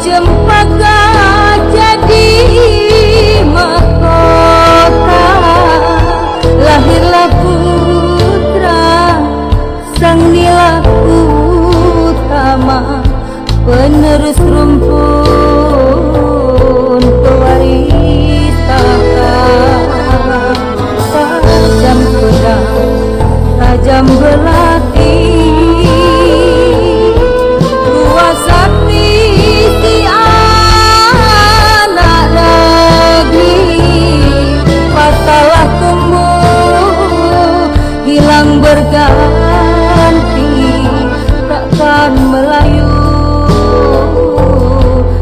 cempaka jadi mahkota, lahirlah putra sang nila utama, penerus rumpun pewaris tahta. Tajam pedang, tajam belati, sakti si anak negeri, pasalah tumbuh hilang berganti, takkan melayu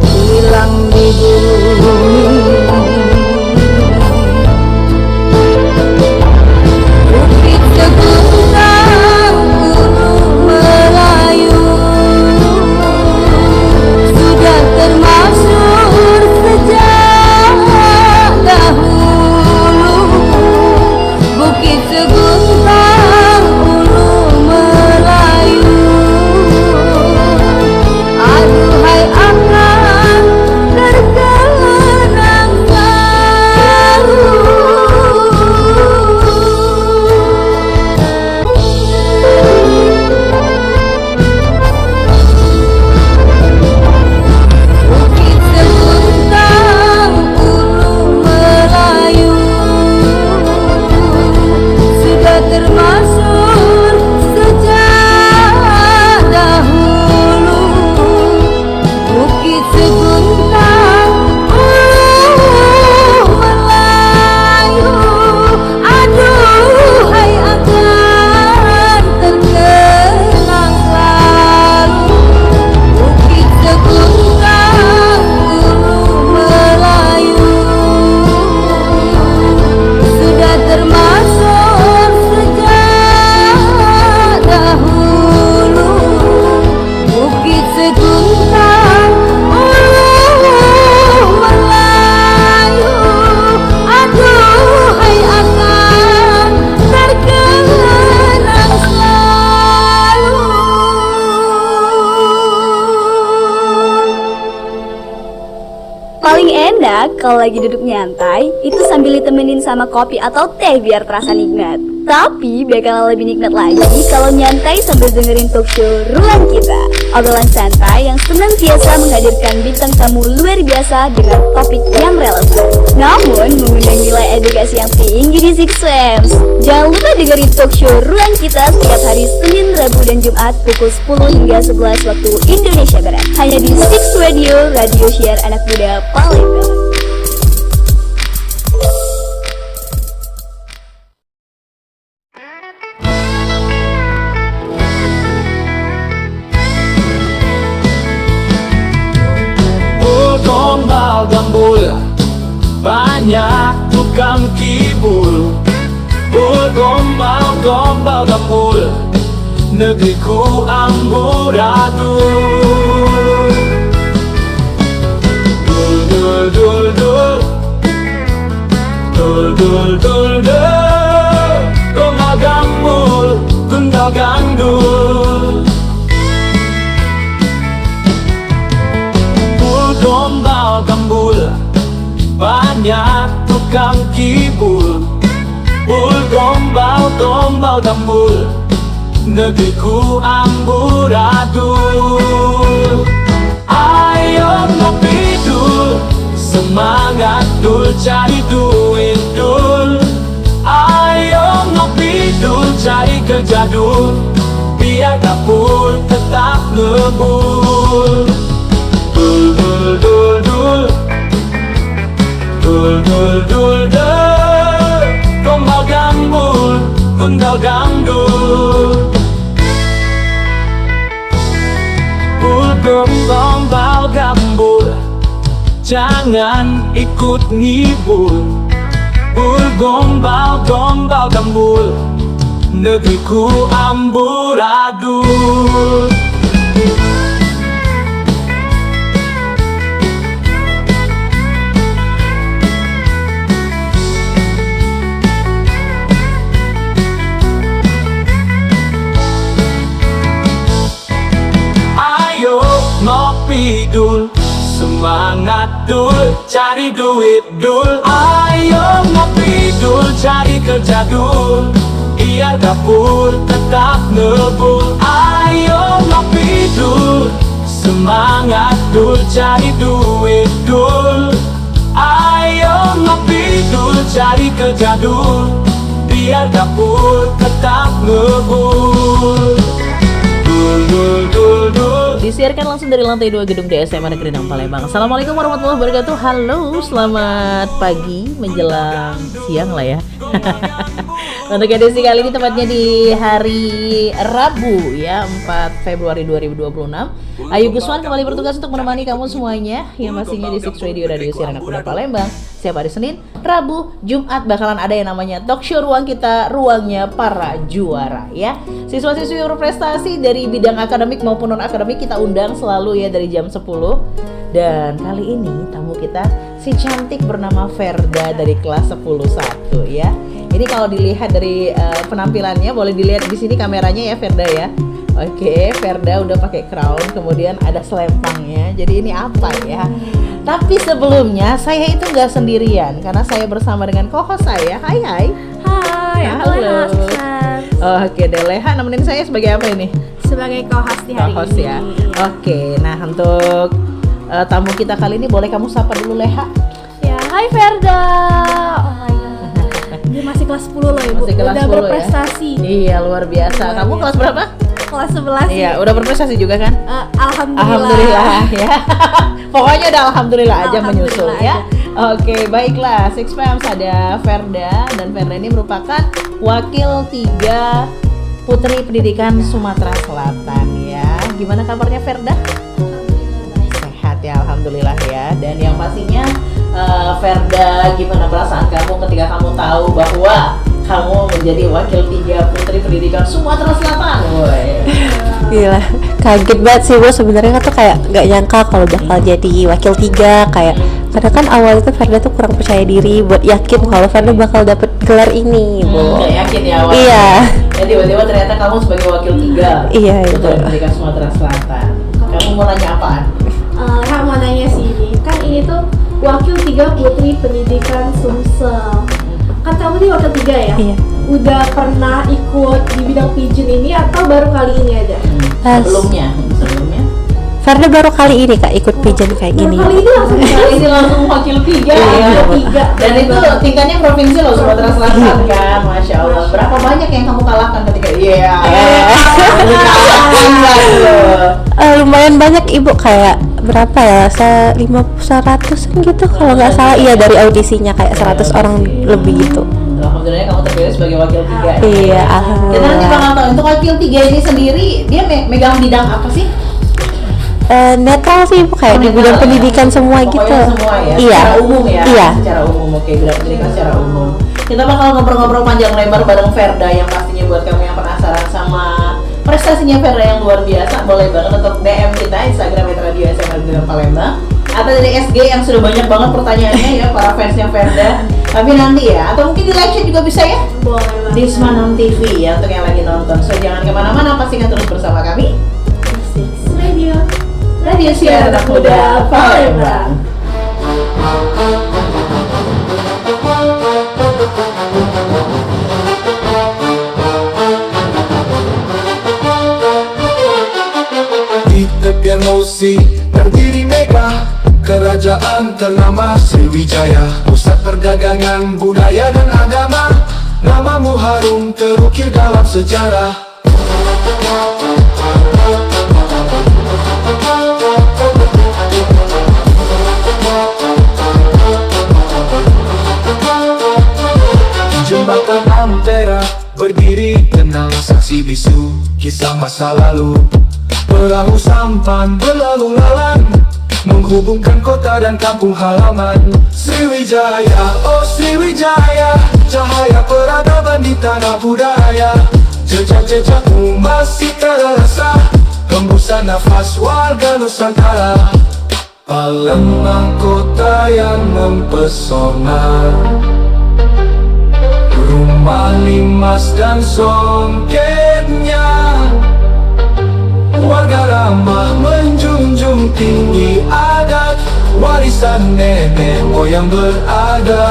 hilang di bumi. Bukit Seguntang Gunung Melayu sudah termasyhur sejak dahulu. Bukit Seguntang Gunung Melayu, aduhai akan terkenang selalu. Bukit Seguntang Gunung Melayu sudah termasyhur sejak dahulu. Bukit Seguntang Gunung Melayu, aduhai akan terkenang selalu. Bukit Seguntang Gunung Melayu sudah termasyhur sejak dahulu. Bukit Seguntang Gunung Melayu, aduhai akan terkenang selalu. Paling enak kalau lagi duduk nyantai, itu sambil ditemenin sama kopi atau teh biar terasa nikmat. Tapi bakal lebih nikmat lagi kalau nyantai sambil dengerin talk show Ruang Kita, obrolan santai yang senantiasa menghadirkan bintang tamu luar biasa dengan topik yang relevan, namun mengundang nilai edukasi yang tinggi di Six Sense. Jangan lupa dengerin talk show Ruang Kita setiap hari Senin, Rabu, dan Jumat pukul 10 hingga 11 waktu Indonesia Barat, hanya di Six Radio, radio siar anak muda Palembang. Gombal gambul, banyak tukang kibul. Gombal gambul, negeriku amburadul. Dul dul dul dul, dul dul dul dul, gombal gambul, gundal gandul. Gombal gambul, banyak tukang kibul. Gombal gambul, negeriku amburadul. Ayo ngopi dul, semangat dul, cari duit dul. Ayo ngopi dul, cari kerja dul, biar dapur tetap ngebul. Dul dul dul dul, dul dul dul dul, gombal gambul, gundal gandul. Gombal gambul, jangan ikut ngibul. Gombal gambul, negeriku amburadul. Ngopi dul, Semangat dul, cari duit dul. Ayo ngopi dul, cari kerja dul, biar dapur tetap ngebul. Ayo ngopi dul, semangat dul, cari duit dul. Ayo ngopi dul, cari kerja dul, biar dapur tetap ngebul. Dul, dul, dul, dul. Disiarkan langsung dari lantai 2 gedung DSM Negeri 6 Palembang. Assalamualaikum warahmatullahi wabarakatuh. Halo, selamat pagi menjelang siang lah ya. Untuk edisi kali ini tepatnya di hari Rabu ya, 4 Februari 2026. Ayu Guswan kembali bertugas untuk menemani kamu semuanya yang pastinya di Six Radio Siaran Anak Muda Palembang. Setiap hari Senin, Rabu, Jumat bakalan ada yang namanya talk show Ruang Kita, ruangnya para juara ya. Siswa-siswi yang berprestasi dari bidang akademik maupun non-akademik kita undang selalu ya dari jam 10. Dan kali ini tamu kita si cantik bernama Ferda dari kelas 101 ya. Ini kalau dilihat dari penampilannya, boleh dilihat di sini kameranya ya Ferda ya. Oke, Ferda udah pakai crown, kemudian ada selempangnya. Jadi ini apa ya? Tapi sebelumnya saya itu nggak sendirian karena saya bersama dengan co-host saya. Hai. Hai, aku Halo. Leha Susan. Oke, deh Leha nemenin saya sebagai apa ini? Sebagai co-host di hari Co-host ini. ya. Oke, nah untuk tamu kita kali ini boleh kamu sapa dulu Leha. Ya, hai Ferda. Oh my god. Dia masih kelas 10 loh Ibu. Masih kelas Udah 10 berprestasi. ya? Iya, luar biasa. Luar Kamu biasa. kelas berapa? Kelas 11. Iya, udah berprestasi juga kan? Alhamdulillah. Ya. Pokoknya udah alhamdulillah aja menyusul Alhamdulillah ya. Oke, baiklah. Six Pams ada Ferda dan Ferda ini merupakan wakil 3 Putri Pendidikan Sumatera Selatan ya. Gimana kabarnya Ferda? Sehat ya, alhamdulillah ya. Dan yang pastinya Ferda, gimana perasaan kamu ketika kamu tahu bahwa kamu menjadi wakil 3 Putri Pendidikan Sumatera Selatan? Woy. Gila, kaget banget sih Bu. Sebenarnya tuh kayak gak nyangka kalau bakal jadi wakil 3. Kayak karena kan awal itu Ferda tuh kurang percaya diri buat yakin kalau Ferda bakal dapet gelar ini Bu. Gak yakin ya awalnya. Iya. Ya tiba-tiba ternyata kamu sebagai wakil 3 Iya, Putri Ibu. Pendidikan Sumatera Selatan. Kamu mau nanya apaan? Kak mau nanya sih ini, kan ini tuh wakil 3 Putri Pendidikan Sumsel. Kan kamu nih wakil 3 ya? Iya. Udah pernah ikut di bidang pigeon ini atau baru kali ini aja? Sebelumnya Ferda baru kali ini Kak ikut pigeon kayak Baru gini. kali ini langsung kali ini langsung wakil 3 ya. wakil 3. Dan itu tingkatnya provinsi loh, Sumatera Selatan kan. Masya Allah. Berapa banyak yang kamu kalahkan ketika Lumayan banyak Ibu, kayak berapa ya? 100-an gitu kalau nggak salah. Iya, dari audisinya kayak 100 orang lebih gitu. Alhamdulillah kamu terpilih sebagai wakil 3 Iya, Kita nanti alhamdulillah. bakal tahu untuk wakil 3 ini sendiri dia megang bidang apa sih? Netral sih Ibu, kayak di Netral bidang ya? pendidikan semua Pokoknya gitu. semua ya, Iya. secara umum ya. Iya. Secara umum, oke, bidang pendidikan secara umum. Kita bakal ngobrol-ngobrol panjang lebar bareng Ferda yang pastinya buat kamu yang penasaran sama prestasinya Ferda yang luar biasa, boleh banget untuk DM kita Instagram Radio SM Negeri Palembang atau dari SG yang sudah banyak banget pertanyaannya ya para fansnya Ferda. Tapi nanti ya, atau mungkin di live chat juga bisa ya Boleh banget. di Semanam TV ya untuk yang lagi nonton. So jangan kemana-mana, pastikan terus bersama kami. Six Radio. Radio Siaran Anak Muda Palembang. Di tepian Losi berdiri megah kerajaan ternama Sriwijaya, pusat perdagangan budaya dan agama. Namamu harum terukir dalam sejarah. Jembatan Ampera berdiri tenang, saksi bisu kisah masa lalu. Perahu sampan berlalu lalang menghubungkan kota dan kampung halaman. Sriwijaya, oh Sriwijaya, cahaya peradaban di tanah budaya. Jejak-jejakmu masih terasa, hembusan nafas warga Nusantara. Palembang kota yang mempesona, rumah limas dan songketnya. Warga ramah menjunjung tinggi adat, warisan nenek moyang berada.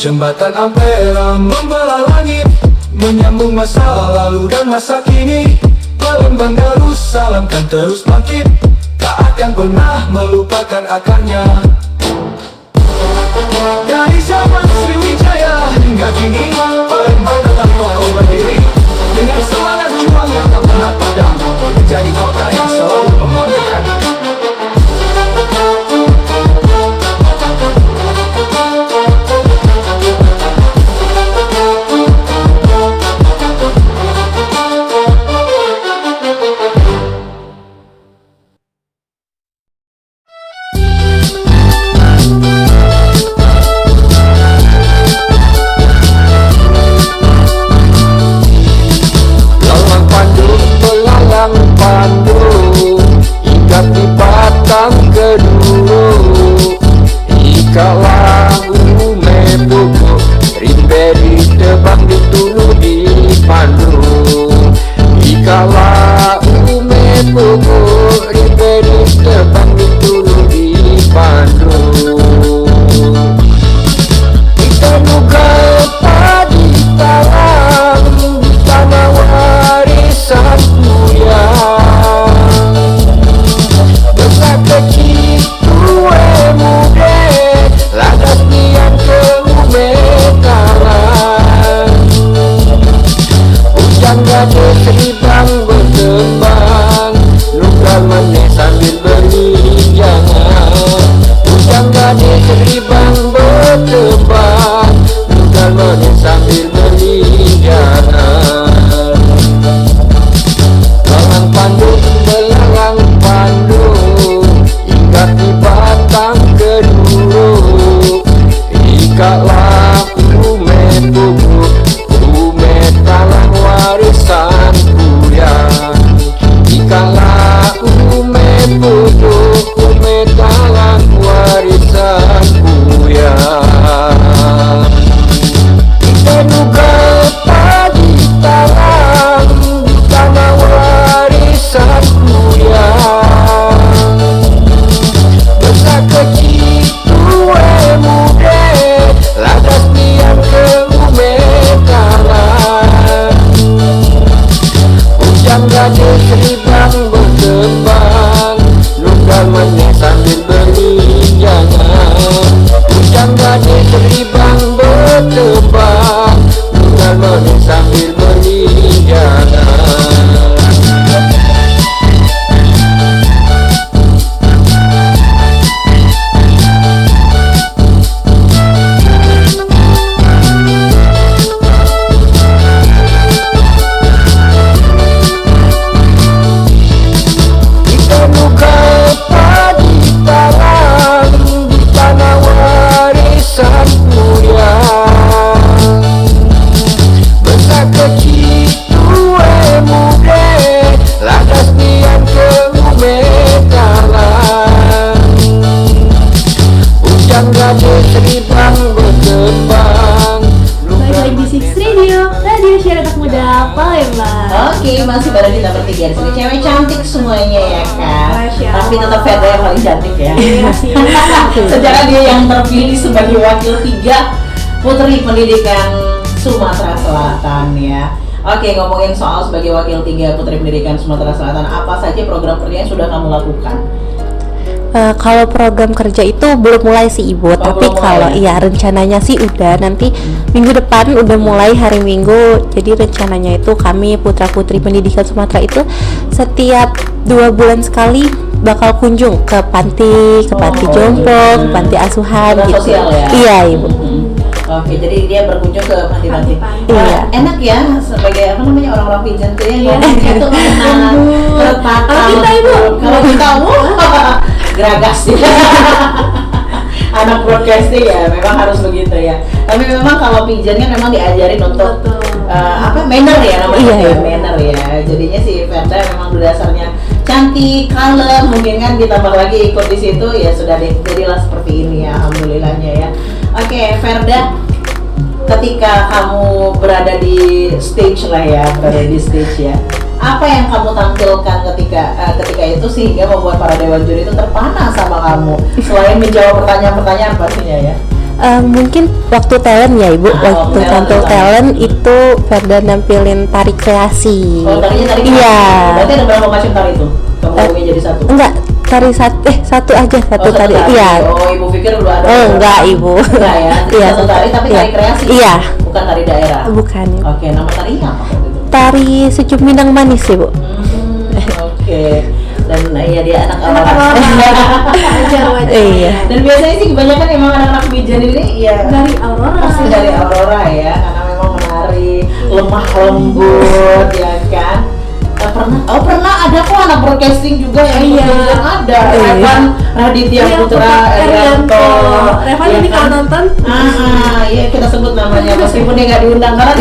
Jembatan Ampera membelah langit, menyambung masa lalu dan masa kini. Palembang Darussalam kan terus bangkit, tak akan pernah melupakan akarnya. Dari zaman Sriwijaya hingga kini, Palembang tetap kokoh berdiri dengan semangat juang yang tak pernah padam, menjadi kota yang selalu memerdekakan. Lalang pandu, belalang pandu, ikat di batang kedua. Ikalah ume buku, rimbe di tebang ditulu di pandu. Ikalah ume buku, rimbe di tebang ditulu di pandu. Kita buka padi talang di tanah warisan Buya. Besar kecil tua muda, ladas nian ke ume talang. Hujan gade seribang berkembang, lugal manis sambil berinjangan. Hujan gade seribang berkembang, lugal manis sambil berinjangan. Lalang pandu, belalang pandu, ikat di batang kedua. Ikatlah ume buku, ume talang warisan Buya. Ikatlah ume buku, ume talang warisan Buya. Kita duga padi talang di tanah warisan Buya. Besar kecil tua muda, ladas nian ke ume talang. Hujan gade seribang berkembang, lugal manis sambil berinjangan. Hujan gade seribang berkembang, lugal manis sambil berinjangan. Kita buka padi talang di tanah warisan Buya. Besar kecil tua muda, ladas nian ke ume talang. Hujan gade seribang berkembang, Balik lagi di Six Radio, radio share anak muda Palembang. Oke, masih bareng kita bertiga di sini. Cewek cantik semuanya ya kan. Masya Tapi Allah. tetap Ferda yang paling cantik ya. Iya sih. Sejarah dia yang terpilih sebagai wakil 3 Putri Pendidikan Sumatera Selatan ya. Oke, ngomongin soal sebagai wakil 3 Putri Pendidikan Sumatera Selatan, apa saja program kerja yang sudah kamu lakukan? Kalau program kerja itu belum mulai sih Ibu, tapi belum mulai kalau ya? iya rencananya sih udah nanti minggu depan udah mulai hari Minggu. Jadi rencananya itu kami Putra Putri Pendidikan Sumatera itu setiap 2 bulan sekali bakal kunjung ke panti jompo, ke panti asuhan Program gitu. sosial ya? Iya Ibu. Oke, jadi dia berkunjung ke panti-panti. Panti-panti. Iya. Enak ya sebagai apa namanya orang-orang pijan tuh ya, itu enak, tertata. Kalau kita, Ibu? Kalau kita geragas ya. Anak broadcasting ya, memang harus begitu ya. Tapi memang kalau pijan kan memang diajarin untuk manner ya namanya, Iya, iya. manner ya. Jadinya si Ferda memang dasarnya cantik, kalem, mungkin kan ditambah lagi ikut di situ ya sudah deh, jadilah seperti ini ya, alhamdulillahnya ya. Oke, Ferda, ketika kamu berada di stage lah ya, berada di stage ya, apa yang kamu tampilkan ketika itu sehingga membuat para dewan juri itu terpana sama kamu. Selain menjawab pertanyaan-pertanyaan pastinya ya. Mungkin waktu talent ya ibu, waktu talent, tampil talent. talent itu Ferda nampilin tari kreasi. Oh, tarinya tari Iya. Berarti ada berapa macam tari itu? Kamu gabungin jadi satu? Enggak, tari satu aja, satu Oh, tari. Iya. Oh, ibu pikir udah ada. Oh, enggak, Ibu. Enggak ya. Iya. Satu tari tapi Iya. tari kreasi. Iya. Bukan tari daerah. Bukan, Ibu. Oke, nama tarinya apa waktu itu? Tari Secup Minang Manis, Ibu. Oke. Dan ya dia anak Anak orang. wajar wajar. Iya. Dan biasanya sih kebanyakan emang anak-anak bijan ini ya Dari Aurora. pasti dari Aurora ya, karena memang menari lemah lembut ya kan. Pernah ada kok anak broadcasting juga yang Iya. bijan ada. Iya. Evan Raditya Iya, Putra Erianto. Erianto. Revan ya ini kan? kalau nonton. Iya kita sebut namanya meskipun dia nggak diundang karena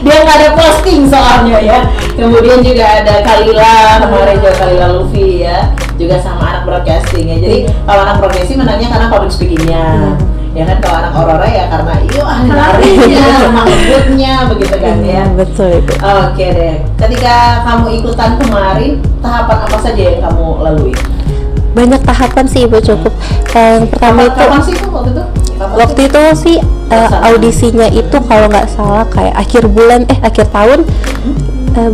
dia nggak ada posting soalnya ya. Kemudian juga ada Kalila, kemarin juga Kalila Luffy ya, juga sama anak broadcasting ya. Jadi kalau anak broadcasting menangnya karena public speakingnya, ya kan. Kalau anak Aurora ya karena ahli narinya, lemah lembutnya begitu kan ya. Betul, Ibu. Oke deh. Ketika kamu ikutan kemarin, tahapan apa saja yang kamu lalui? Banyak tahapan sih, Ibu, cukup. Yang pertama itu Kapan sih itu waktu itu? Kapan waktu itu sih audisinya itu kalau nggak salah kayak akhir tahun,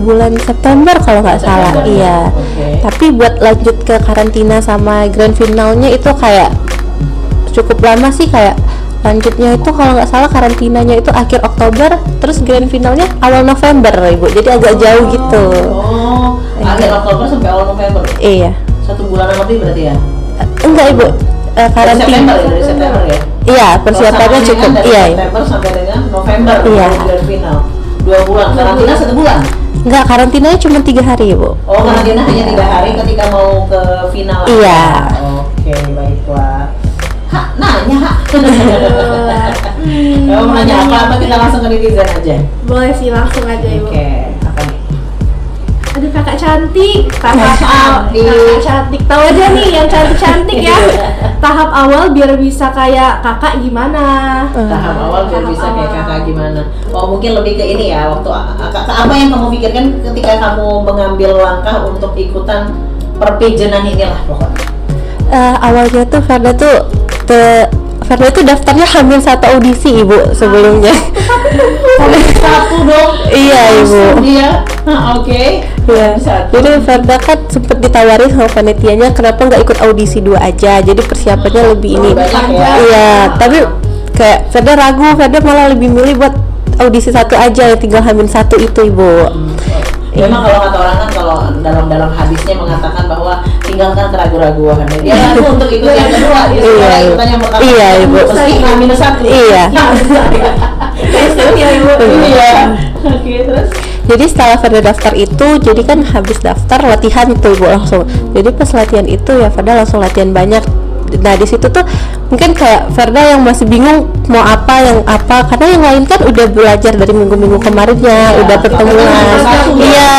bulan September kalau nggak salah. September. Iya. Oke. Tapi buat lanjut ke karantina sama grand finalnya itu kayak cukup lama sih, kayak lanjutnya itu kalau nggak salah karantinanya itu akhir Oktober, terus grand finalnya awal November, Ibu. Jadi agak jauh gitu. Oh, akhir Oktober sampai awal November. Iya. 1 bulanan lebih berarti ya? Enggak, Ibu. Dari Karantina. September ya, dari September ya? Iya, persiapannya Oh, sama cukup. dengan dari Iya. September sampai dengan November, Iya. baru grand final. 2 bulan, karantina 1 bulan? Enggak, karantinanya cuma 3 hari, Ibu. Oh, karantina hanya 3 hari ketika mau ke final. Iya. Oke, baiklah. Hak, nanya Hak. Kamu mau nanya apa kita langsung ke netizen aja? Boleh sih langsung aja ibu. Oke, apa nih? Aduh kakak cantik, Kakak cantik. kakak cantik. Tahu aja nih yang cantik-cantik ya. Iya. Tahap awal biar bisa kayak kakak gimana? Tahap awal biar Tahap bisa kayak awal. kakak gimana? Oh, mungkin lebih ke ini ya, waktu apa yang kamu pikirkan ketika kamu mengambil langkah untuk ikutan perpejenan inilah pokoknya. Awalnya tuh Ferda tuh daftarnya hamil 1 audisi, Ibu, sebelumnya. Satu dong. Iya, Ibu. Dia. Oke. Iya. Satu. Jadi Ferda kan sempet ditawari sama panitianya kenapa nggak ikut audisi 2 aja. Jadi persiapannya lebih ini. Banyak ya. Iya, tapi kayak Ferda ragu, Ferda malah lebih milih buat audisi 1 aja, yang tinggal hamil 1 itu, Ibu. Memang kalau kata orang kan kalau dalam hadisnya mengatakan bahwa tinggalkan keraguan-raguan. Dia ragu untuk ikut yang kedua, dia Iya, sudah ikutan yang pertama. Iya, Ibu. Meski H-1. Iya. Iya. Oke, terus. Jadi setelah Ferda daftar itu, jadi kan habis daftar latihan tuh, Bu, langsung. Jadi pas latihan itu ya Ferda langsung latihan banyak. Nah di situ tuh mungkin kayak Ferda yang masih bingung mau apa karena yang lain kan udah belajar dari minggu-minggu kemarinnya, udah pertemuan. Iya.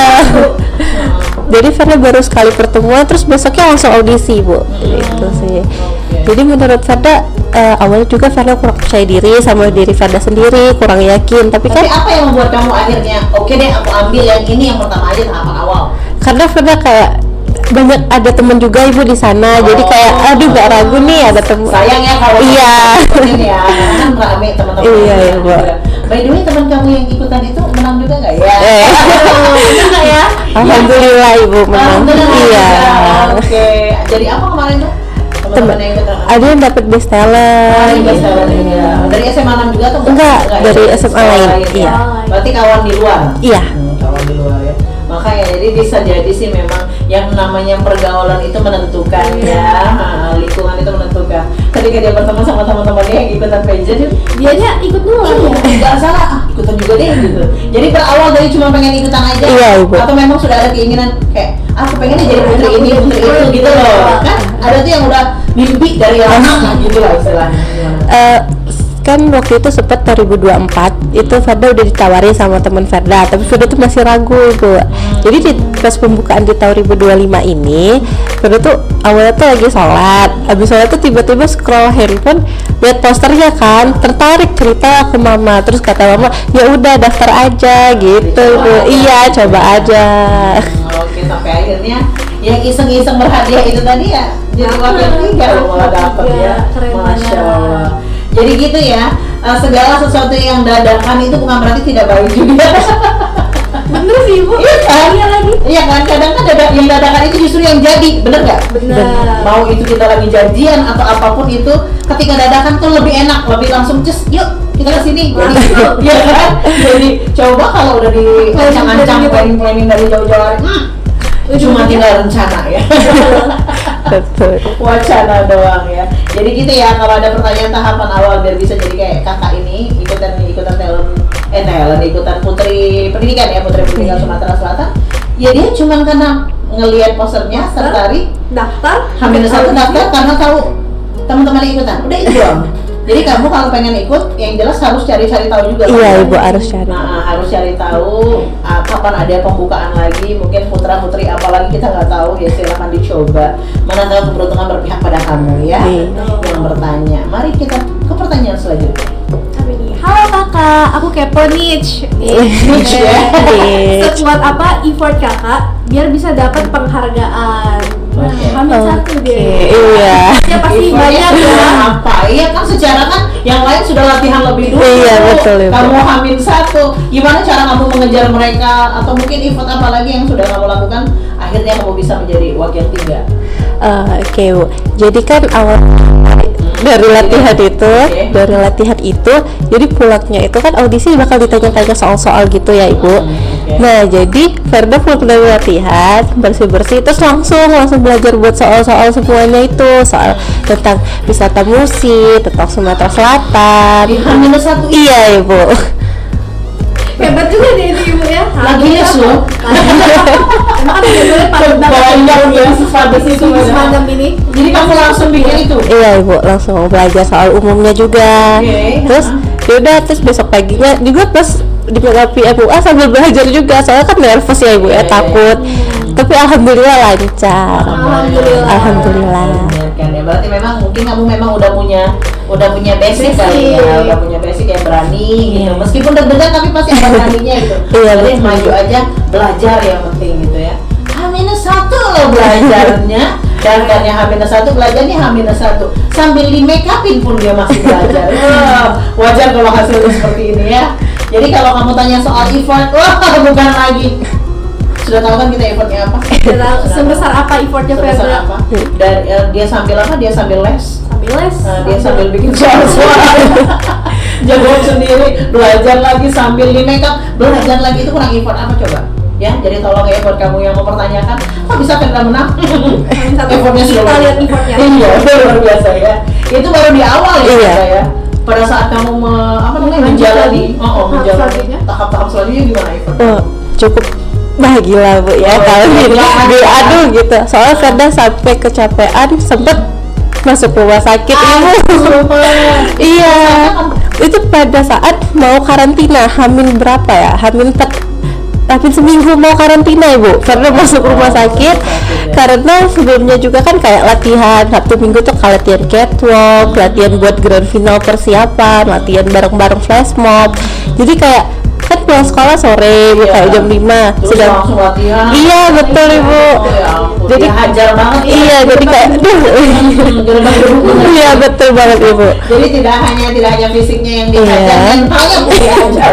Jadi Ferda baru sekali pertemuan, terus besoknya langsung audisi, Bu. Itu sih. Jadi menurut Ferda awalnya juga Ferda kurang percaya diri sama diri Ferda sendiri, kurang yakin. Tapi kan Tapi apa yang membuat kamu akhirnya oke deh aku ambil yang ini yang pertama aja tahapan awal? karena Ferda kayak banyak ada temen juga, Ibu, di sana. Jadi kayak aduh gak ragu nih ada temen. Sayang ya kalau Iya. ini ya, karena kan rame teman-teman. Iya, yang Ibu. juga. By the way, teman kamu yang ikutan itu menang juga nggak ya? Eh. Menang ya? Alhamdulillah, Ibu, menang. Alhamdulillah. Iya. Oke. Jadi apa kemarin tuh? Teman-teman yang ikutan. Ada yang dapat best talent. Ya. Dari SMA 6 juga atau Enggak, dari ya? SMA lain. ya? Iya. Berarti kawan di luar. Iya. Kawan di luar ya. Makanya jadi bisa jadi sih memang yang namanya pergaulan itu menentukan ya. Lingkungan itu menentukan. Ketika dia bertemu sama teman-temannya yang ikutan pageant, Dianya ikut dulu ya. nggak salah, ikutan juga deh gitu. Jadi berawal dari cuma pengen ikutan aja, Iya, Ibu. atau memang sudah ada keinginan kayak aku pengennya jadi putri ini, putri itu gitu loh. Kan ada tuh yang udah mimpi dari lama gitu lah istilahnya. Kan waktu itu sempat 2024 itu Ferda udah ditawari sama teman Ferda, tapi Ferda tuh masih ragu, Bu. Jadi di pas pembukaan di tahun 2025 ini Ferda tuh awalnya tuh lagi sholat, habis sholat tuh tiba-tiba scroll handphone, lihat posternya kan, tertarik, cerita ke mama, terus kata mama ya udah daftar aja gitu, Bu. Iya, coba aja. Oke, sampai akhirnya yang iseng-iseng berhadiah itu tadi ya jadi wakil 3 malah dapat ya. Keren Masya banget. Allah. Jadi gitu ya, segala sesuatu yang dadakan itu bukan berarti tidak baik juga. Bener sih ibu. Iya kan? Iya lagi. Iya kan, kadang kan yang dadakan itu justru yang jadi, bener nggak? Bener. Mau itu kita lagi janjian atau apapun itu, ketika dadakan tuh lebih enak, lebih langsung cus, yuk kita kesini. Jadi, ya kan? Jadi coba kalau udah diancang-ancang planning dari jauh-jauh hari, cuma tinggal rencana ya. Betul. Wacana doang ya. Jadi gitu ya, kalau ada pertanyaan tahapan awal biar bisa jadi kayak kakak ini ikutan talent ikutan putri pendidikan ya, putri pendidikan Sumatera Selatan. Ya dia cuman karena ngelihat posternya tertarik, Daftar. H-1 daftar karena tahu teman-teman ikutan. Udah itu doang. Jadi kamu kalau pengen ikut, yang jelas harus cari-cari tahu juga. Iya kan? ibu harus cari. Nah, harus cari tahu kapan ada pembukaan lagi, mungkin putra-putri apalagi kita nggak tahu ya, silahkan dicoba. Mana tahu keberuntungan berpihak pada kamu ya, yang bertanya. Mari kita ke pertanyaan selanjutnya. Apa ini? Halo kakak, aku kepo niche. Niche ya. Sekuat apa effort kakak biar bisa dapat penghargaan? Nah, Oke. hamil satu deh. Iya. Ya pasti Effortnya banyak ya. apa? Iya kan secara kan yang lain sudah latihan lebih dulu. Iya, betul, Ibu. Kamu hamil 1. Gimana cara kamu mengejar mereka atau mungkin effort apa lagi yang sudah kamu lakukan akhirnya kamu bisa menjadi wakil 3? Oke Bu, jadi kan awal dari latihan itu, dari latihan itu, jadi pulangnya itu kan audisi bakal ditanya-tanya soal-soal gitu ya Ibu. Nah jadi Verda pulang dari latihan bersih-bersih, terus langsung belajar buat soal-soal semuanya itu, soal tentang wisata musik, tentang Sumatera Selatan. Hamil 1 Iya Ibu. Hebat juga deh ini ibu ya. lagi les loh. Emang kan udah boleh pada Banyak yang sepadas itu semacam ini. Jadi kamu langsung bikin itu. Iya Ibu, langsung belajar soal umumnya juga. Oke. Terus yaudah, terus besok paginya juga pas di PKP MUA sambil belajar juga, soalnya kan nervous ya Ibu ya, takut. Tapi alhamdulillah lancar. Alhamdulillah. Kan ya, berarti memang mungkin kamu memang udah punya basic kali ya, udah punya basic yang berani gitu. Meskipun deg-degan tapi pasti ada beraninya gitu. Iya, Jadi betul. maju aja, belajar yang penting gitu ya. H-1 loh belajarnya. Dan H-1 belajarnya H-1 sambil di make upin pun dia masih belajar. Wah, wajar kalau hasilnya seperti ini ya. Jadi kalau kamu tanya soal effort, wah bukan lagi. Sudah tahu kan kita effortnya apa? Sebesar apa effortnya Sebesar Verda? apa? Dan dia sambil apa? Dia sambil les. Sambil les. Dia sambil bikin soal-soal. Jago sendiri, belajar lagi sambil di make up, belajar lagi, itu kurang effort apa coba? Ya, jadi tolong ya buat kamu yang mempertanyakan, kok bisa Verda menang? Effortnya sudah Kita luar lihat biasa. effortnya. Iya, itu luar biasa ya. Itu baru di awal ya, Iya. Verda ya. Pada saat kamu menjalani, menjalani selanjutnya. tahap-tahap selanjutnya gimana effort? Oh, cukup bahagia Bu ya, Oh, kalau gitu. bahagia. Aduh gitu. Soalnya Verda sampai kecapean, sempet masuk rumah sakit Ibu. Iya. Itu pada saat mau karantina, hamil berapa ya? Hamil 4, hamil seminggu mau karantina Ibu. Verda masuk rumah sakit karena sebelumnya juga kan kayak latihan Sabtu Minggu tuh latihan catwalk, latihan buat grand final persiapan, latihan bareng-bareng flash mob. Jadi kayak kan pulang sekolah sore Bu, kayak jam 5 Terus langsung latihan. Iya betul Ibu. Oh, ya ampun. Jadi Dia hajar banget ya. iya, jadi kayak Gerbang-gerbang. iya betul banget Ibu. Jadi tidak hanya fisiknya yang dihajar, Iya. mentalnya pun dihajar.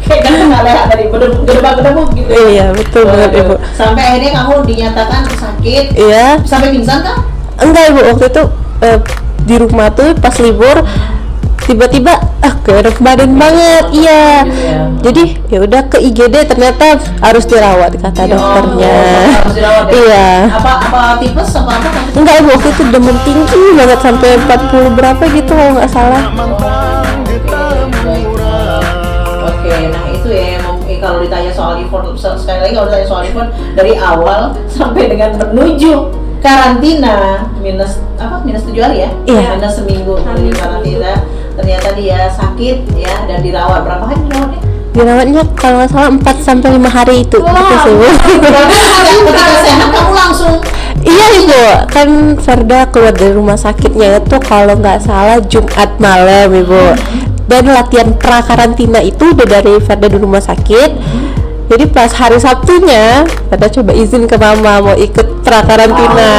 Kayak kan nggak lihat tadi gedebak-gedebuk gitu. Iya betul banget Ibu. Sampai akhirnya kamu dinyatakan sakit, Iya. sampai pingsan kan? Enggak Ibu, waktu itu di rumah tuh pas libur tiba-tiba gak enak badan banget. Iya. Jadi ya udah ke IGD, ternyata harus dirawat kata dokternya. Harus dirawat ya? Iya. Apa tipes apa? Enggak Ibu, waktu itu demam tinggi banget sampai 40 berapa gitu kalau nggak salah. Oke, nah itu ya kalau ditanya soal effort, sekali lagi kalau ditanya soal effort dari awal sampai dengan menuju karantina minus 7 hari ya? Iya. Minus seminggu di karantina, ternyata dia sakit ya dan dirawat. Berapa hari dirawatnya? Dirawatnya kalau nggak salah 4-5 hari itu. Wow. Gitu sih, Bu. Berarti ketika sehat kamu langsung Iya Ibu, kan Verda keluar dari rumah sakitnya itu kalau nggak salah Jumat malam Ibu. Dan latihan pra karantina itu udah dari Verda di rumah sakit. Jadi pas hari Sabtunya Ferda coba izin ke mama mau ikut prakarantina.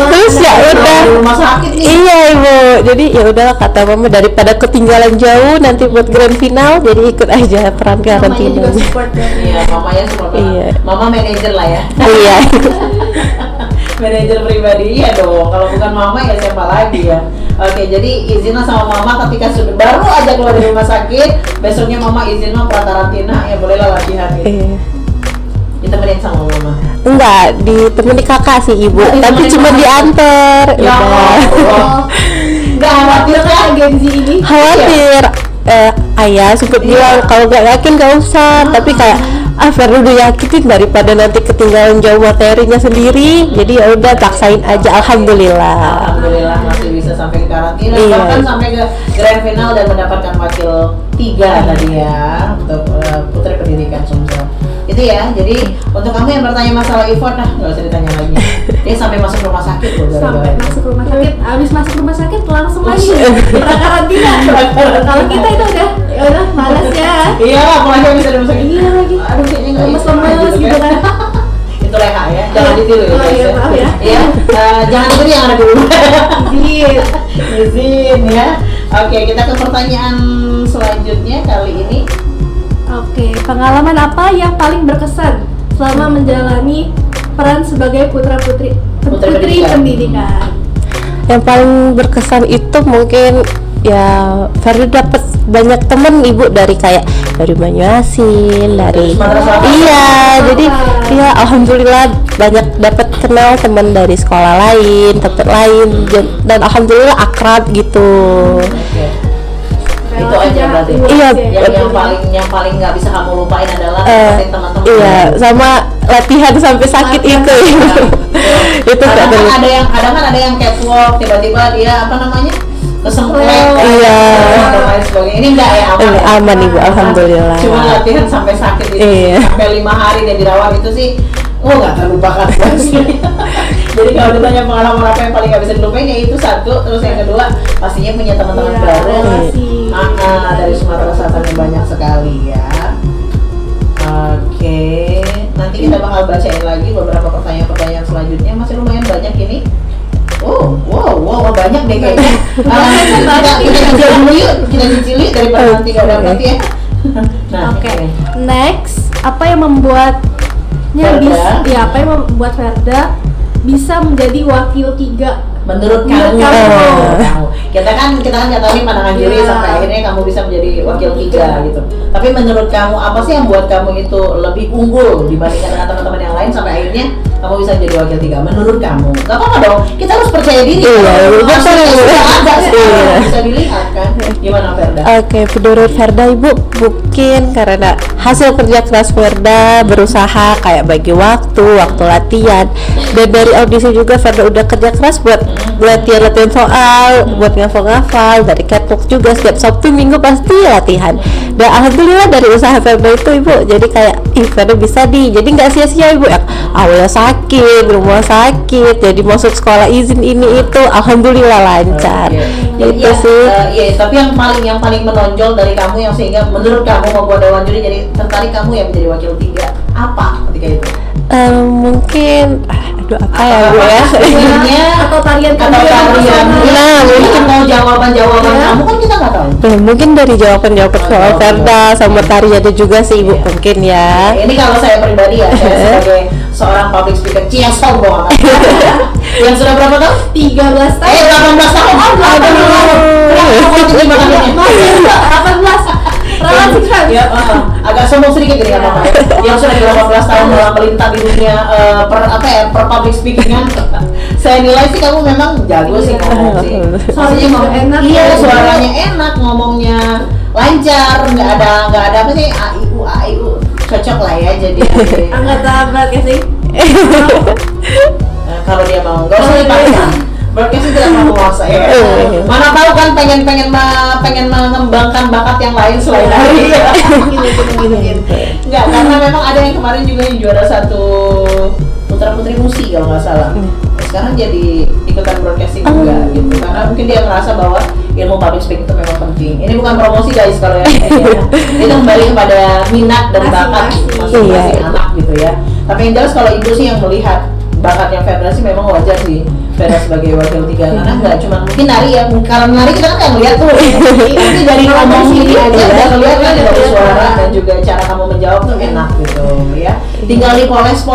Terus ya udah rumah sakit nih. iya ibu, jadi ya udah kata mama daripada ketinggalan jauh nanti buat grand final, jadi ikut aja peran Namanya karantina. juga support ya. Iya, mamanya support banget. Iya. Mama manajer lah ya. Iya. Manajer pribadi, iya dong. Kalau bukan mama ya siapa lagi ya. Oke, jadi izinlah sama mama ketika sudah baru aja keluar dari rumah sakit. Besoknya mama izin mah prakarantina, ya bolehlah latihan gitu. Iya. Ditemenin sama mama. Enggak, ditemani kakak sih ibu, Oh, tapi ditemenin cuma kakak. diantar. Ya Udah. Allah. Nggak khawatir kan? Gen Z ini. Khawatir ayah sempet bilang kalau nggak yakin nggak usah, tapi kayak Ferda udah yakin daripada nanti ketinggalan jauh materinya sendiri, jadi ya udah paksain aja. Alhamdulillah. Alhamdulillah masih bisa sampai ke karantina, Iya. bahkan sampai ke grand final dan mendapatkan wakil 3 tadi ya untuk Putri Pendidikan Sumsel. Itu ya, jadi untuk kamu yang bertanya masalah effort, nggak usah ditanya lagi. Dia sampai masuk rumah sakit loh Sampai gara-gara masuk rumah sakit, habis masuk rumah sakit langsung lagi kita karantina. Kalau kita itu udah ya udah malas ya. Iya, apalagi yang bisa di rumah sakit. Iya lagi. Aduh, kayaknya nggak Lemes-lemes gitu kan. Itu leha ya, jangan ditiru ya Oh, guys iya, ya. maaf ya. Iya, jangan ditiru yang ada di rumah. Izin. Izin ya. Oke, kita ke pertanyaan selanjutnya kali ini. Oke, pengalaman apa yang paling berkesan selama menjalani peran sebagai putri Putri pendidikan? Yang paling berkesan itu mungkin ya Ferda dapat banyak temen ibu dari kayak dari Banyuasin, dari Sumatera Selatan. iya, jadi ya alhamdulillah banyak dapat kenal teman dari sekolah lain, tempat lain, dan alhamdulillah akrab gitu. Oke. Itu aja berarti. Iya. Yang paling nggak bisa kamu lupain adalah Eh, dapetin teman-teman. iya, sama latihan sampai sakit Latihan itu. Itu Kadang nggak kan terlupa. ada yang catwalk, tiba-tiba dia apa namanya kesemplek, Iya. dan lain sebagainya. Ini enggak ya, aman ya? Aman ibu, alhamdulillah. Cuma latihan sampai sakit itu, Iya. sampai 5 hari dia dirawat itu sih, nggak terlupakan pasti. Jadi kalau ditanya pengalaman apa yang paling nggak bisa dilupain ya itu satu, terus yang kedua pastinya punya teman-teman Iya, baru. relasi. Dari Sumatera Selatan yang banyak sekali ya. Oke, nanti kita bakal bacain lagi beberapa pertanyaan-pertanyaan selanjutnya. Masih lumayan banyak ini. Wow, banyak deh kayaknya. Kita cicil dulu yuk, kita cicil yuk daripada nanti gak dapat ya. Nah, Oke. ini. Next, apa yang membuatnya Ferda. apa yang membuat Ferda bisa menjadi wakil 3? Menurut Menurut kamu, kamu. kita kan nggak tahu nih pandangan juri Iya. sampai akhirnya kamu bisa menjadi wakil 3 gitu. Tapi menurut kamu apa sih yang buat kamu itu lebih unggul dibandingkan dengan teman-teman yang lain sampai akhirnya kamu bisa jadi wakil 3? Menurut kamu, nggak apa-apa dong. Kita harus percaya diri. Iya, betul, Maksudnya Ibu. sudah ada sekarang, Iya. bisa dilihat kan. Gimana Ferda? Oke, menurut Ferda ibu mungkin karena hasil kerja keras Ferda, berusaha kayak bagi waktu latihan, dan dari audisi juga Ferda udah kerja keras buat latihan soal, buat ngafal-ngafal, dari catwalk juga setiap Sabtu Minggu pasti latihan. Dan alhamdulillah dari usaha Ferda itu ibu, jadi kayak Ferda bisa jadi nggak sia-sia ibu ya. Awalnya sakit, rumah sakit, jadi masuk sekolah izin ini itu, alhamdulillah lancar. Itu Iya, sih. iya, tapi yang paling menonjol dari kamu yang sehingga menurut kamu membuat dewan juri jadi tertarik kamu yang menjadi wakil 3 apa ketika itu? Mungkin apa ya bu ya? Sebenarnya Atau tarian atau kamu yang tarian bersama? Nah, mungkin. atau jawaban-jawaban Ya. kamu kan kita nggak tahu. Mungkin dari jawaban-jawaban soal Ferda sama tariannya juga sih ibu, Iya. mungkin ya. Ini kalau saya pribadi ya, saya sebagai seorang public speaker, cia sombong amat. Yang sudah berapa tahun? 13 tahun. 18 tahun. Kenapa kamu tinggi banget ini? 18. Relatif kan? Ya, agak sombong sedikit ini apa yang sudah 18 tahun dalam melintang di dunia per public speaking kan. Saya nilai sih kamu memang jago sih ngomong sih. Suaranya Maksudnya juga enak. Iya, suaranya enak, ngomongnya lancar, nggak ada apa sih a i u cocok lah ya jadi. Anggota broadcasting. Kalau dia mau, nggak usah dipaksa. Broadcasting tidak mau menguasai. Mana tahu kan pengen mengembangkan bakat yang lain selain dari. Enggak, karena memang ada yang kemarin juga yang juara 1 putra putri musik kalau nggak salah. Sekarang jadi ikutan broadcasting juga gitu. Karena mungkin dia merasa bahwa ilmu public speaking itu memang penting. Ini bukan promosi guys kalau yang ini ya. Itu kembali kepada minat dan bakat masing-masing anak gitu ya. Tapi yang jelas kalau ibu sih yang melihat bakatnya Ferdra sih memang wajar sih Ferdra sebagai wakil 3 karena nggak cuma mungkin nari ya, kalau nari kita kan nggak ngeliat tuh tapi dari ngomong sini aja udah kelihatan dari suara dan juga cara kamu menjawab tuh enak gitu ya, tinggal dipoles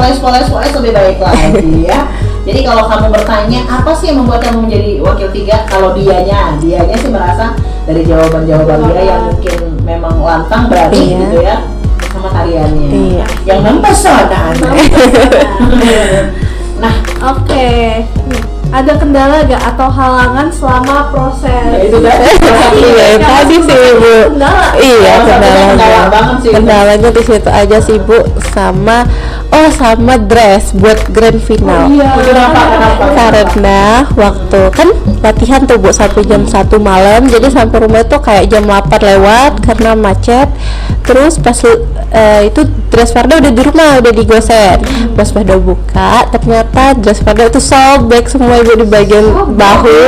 lebih baik lagi ya. Jadi kalau kamu bertanya apa sih yang membuat kamu menjadi wakil 3, kalau dianya sih merasa dari jawaban-jawaban dia yang mungkin memang lantang berani gitu ya sama tariannya yang mempesona. Nah, Oke. Ada kendala gak atau halangan selama proses? ya itu tadi. Iya, tadi sih Bu. Kendala. Iya, Kendala banget sih. kendalanya di situ aja sih Bu, sama dress buat grand final. Kenapa? Karena waktu kan latihan tuh Bu sampai jam 1 malam, jadi sampai rumah itu kayak jam 8 lewat karena macet. Terus pas itu dress Farda udah di rumah, udah digoseng. Pas Farda buka, ternyata dress Farda itu sobek semua Ibu di bagian bahu.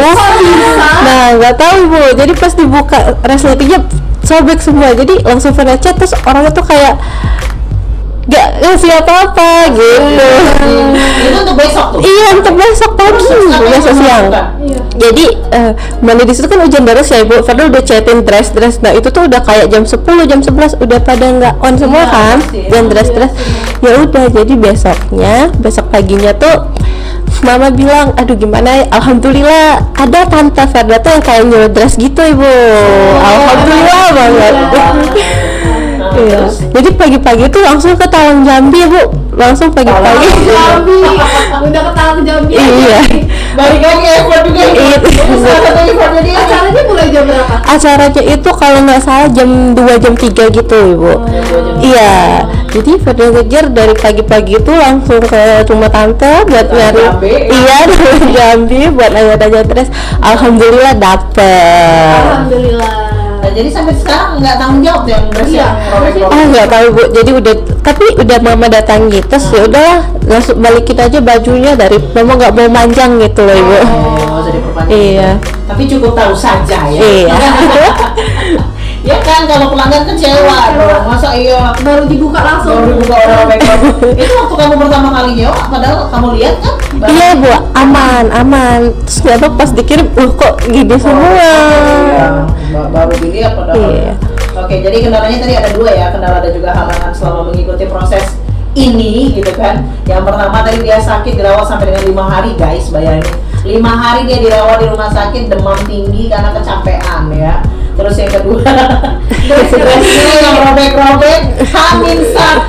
Nah, nggak tahu Bu. Jadi pas dibuka resletingnya sobek semua. Jadi langsung Farda chat, terus orangnya tuh kayak gak ngasih apa-apa gitu. Itu untuk besok tuh. Iya, untuk besok pagi, besok siang. Jadi mana di situ kan hujan deras ya Ibu. Padahal udah chatin dress. Nah itu tuh udah kayak jam 10, jam 11 udah pada nggak on semua kan, jam dress. Ya udah, jadi besok paginya tuh Mama bilang, aduh gimana ya, alhamdulillah ada tante Ferda tuh yang kayak nyuruh dress gitu Ibu. Alhamdulillah banget. Iya. Jadi pagi-pagi tuh langsung ke Talang Jambi Bu, langsung pagi-pagi. Jambi. Udah ketahuan Jambi. Iya. Balik lagi effort juga. Itu salah satu effortnya dia. Acaranya mulai jam berapa? Acaranya itu kalau nggak salah jam 2 jam 3 gitu Ibu. Iya. Jadi pada ngejar dari pagi-pagi itu langsung ke rumah tante buat nyari. Iya, dari Jambi buat nanya-nanya dress. Alhamdulillah dapet. Alhamdulillah. Nah, jadi sampai sekarang nggak tanggung jawab yang bersih yang robek-robek. Nggak tahu Bu. Jadi udah Mama datang gitu, terus ya udahlah langsung balikin aja bajunya, dari Mama nggak mau manjang gitu loh Ibu. Oh, jadi perpanjang. Iya. Tapi cukup tahu saja ya. Iya. Ya kan kalau pelanggan kecewa dong. Masa iya Baru dibuka langsung. baru dibuka orang robek-robek. Itu waktu kamu pertama kali nyewa, padahal kamu lihat kan? Iya Bu, aman. Terus ternyata pas dikirim, kok gini semua. Baru dilihat padahal. Iya. Oke, jadi kendalanya tadi ada 2 ya, kendala dan juga halangan selama mengikuti proses ini gitu kan. Yang pertama tadi dia sakit, dirawat sampai dengan 5 hari guys, bayangin 5 hari dia dirawat di rumah sakit, demam tinggi karena kecapean ya. Terus yang kedua dressnya yang robek-robek, Hamin 1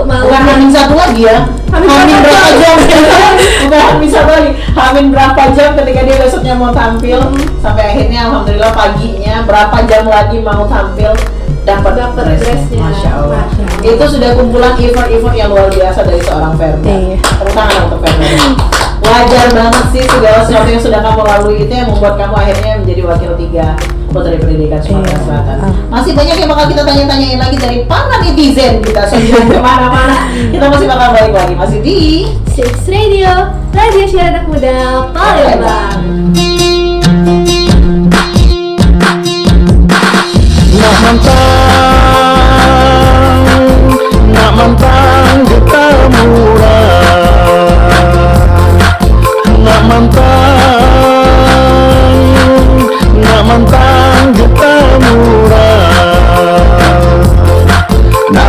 malam. bukan Hamin 1 lagi ya, Hamin berapa jam bukan Hamin 1 lagi, Hamin berapa jam ketika dia besoknya mau tampil, sampai akhirnya alhamdulillah paginya berapa jam lagi mau tampil dapat dressnya. Masya Allah. Itu sudah kumpulan effort yang luar biasa dari seorang Ferda. Tepuk tangan untuk Ferda. Wajar banget sih segala sesuatu yang sudah kamu lalui itu yang membuat kamu akhirnya menjadi wakil 3 Putri Pendidikan Sumatera Selatan. Masih banyak yang bakal kita tanya-tanyain lagi dari para netizen kita, so jangan kemana-mana. Kita masih bakal balik lagi, masih di Six Radio Siaran Anak Muda Palembang. Nak mantang kita murah, nak mantang kita murah, nak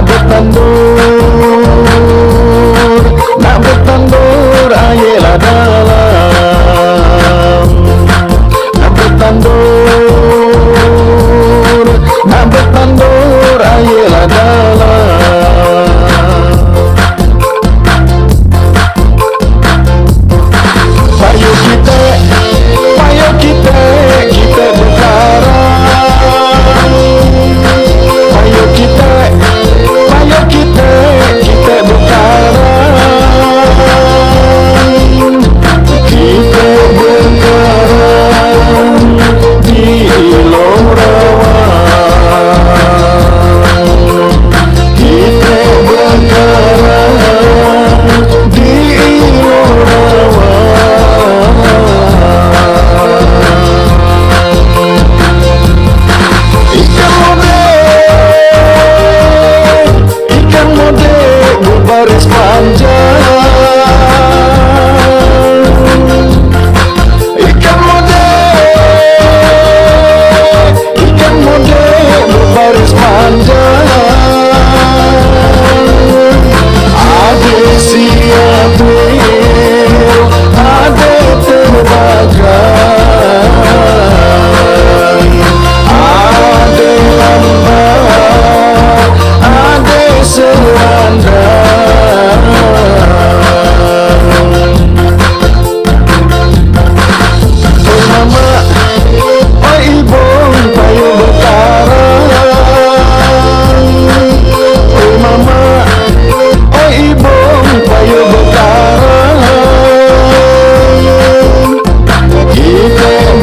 bertandur ayelah dalam.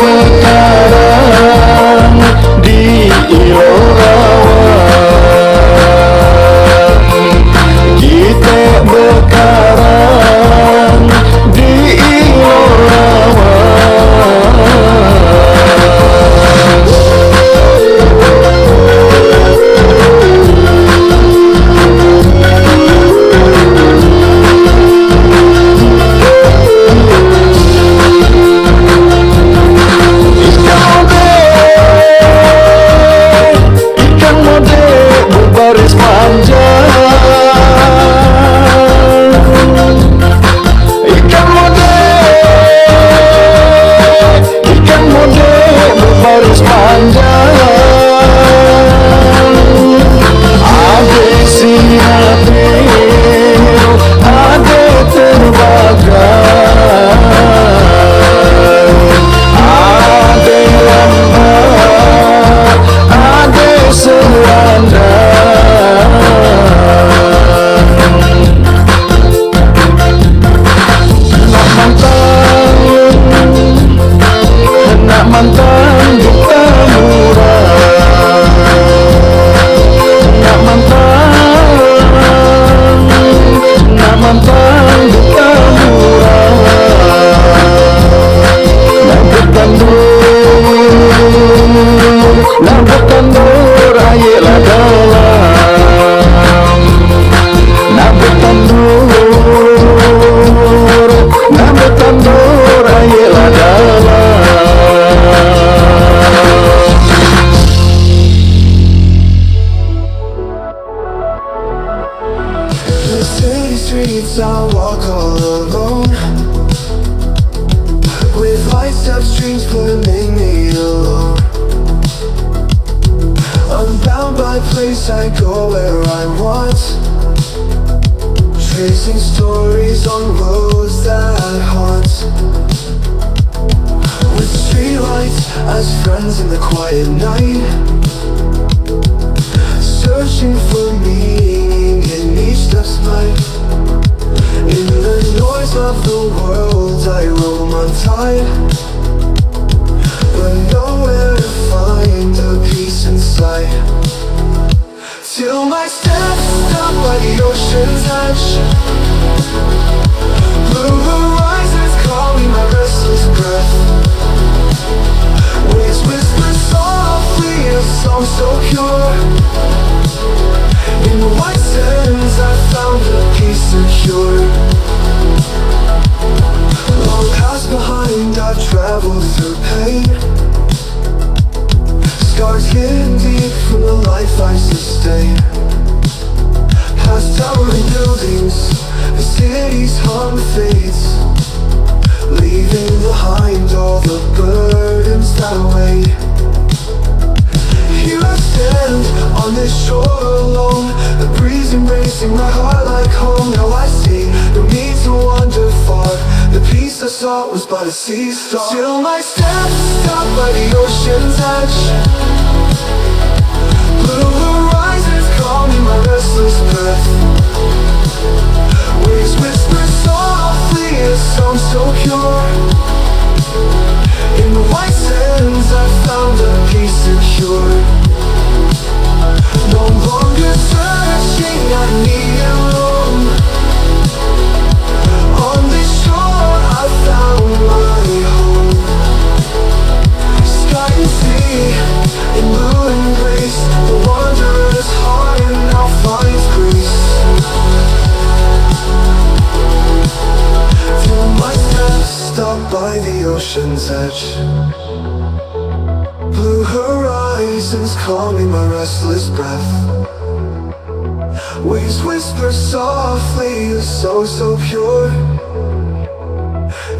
bekarang di Ilorawan, kita bekarang di ikan mode berbaris panjang, ikan mode berbaris panjang, ade siapil, ade terbagai, ade lambat, ade serandang. Nak mantan buta murah, nak mantan buta murah, nak bertandur ayelah dalam, nak bertandur ayelah dalam. The city streets I walk all alone, with lights up streets pulling me alone. I'm bound by place, I go where I want, tracing stories on roads that haunt, with streetlights as friends in the quiet night, searching for meaning in each step's life. In the noise of the world I roam untied, but nowhere to find a peace inside. Till my steps stop by the ocean's edge, blue horizons call me my restless breath, waves whisper softly a song so pure. In the white sands I found a peace secure. Long past behind I've traveled through pain, scars hidden deep from the life I sustain. Past towering buildings, the city's hum fades, leaving behind all the burdens that weigh. Here I stand on this shore alone, the breeze embracing my heart like home. Now I see no need to wander far, the peace I sought was but a sea star. Till my steps stop by the ocean's edge, blue horizons call me my restless breath, waves whisper softly a song so pure. In the white sands I found a peace secure. No longer searching, I needed room. On this shore I found my home. Sky and sea in blue and grace, the wanderer's heart now finds grace. Till my steps stop by the ocean's edge, blue horizons call me my restless breath, waves whisper softly a song so pure.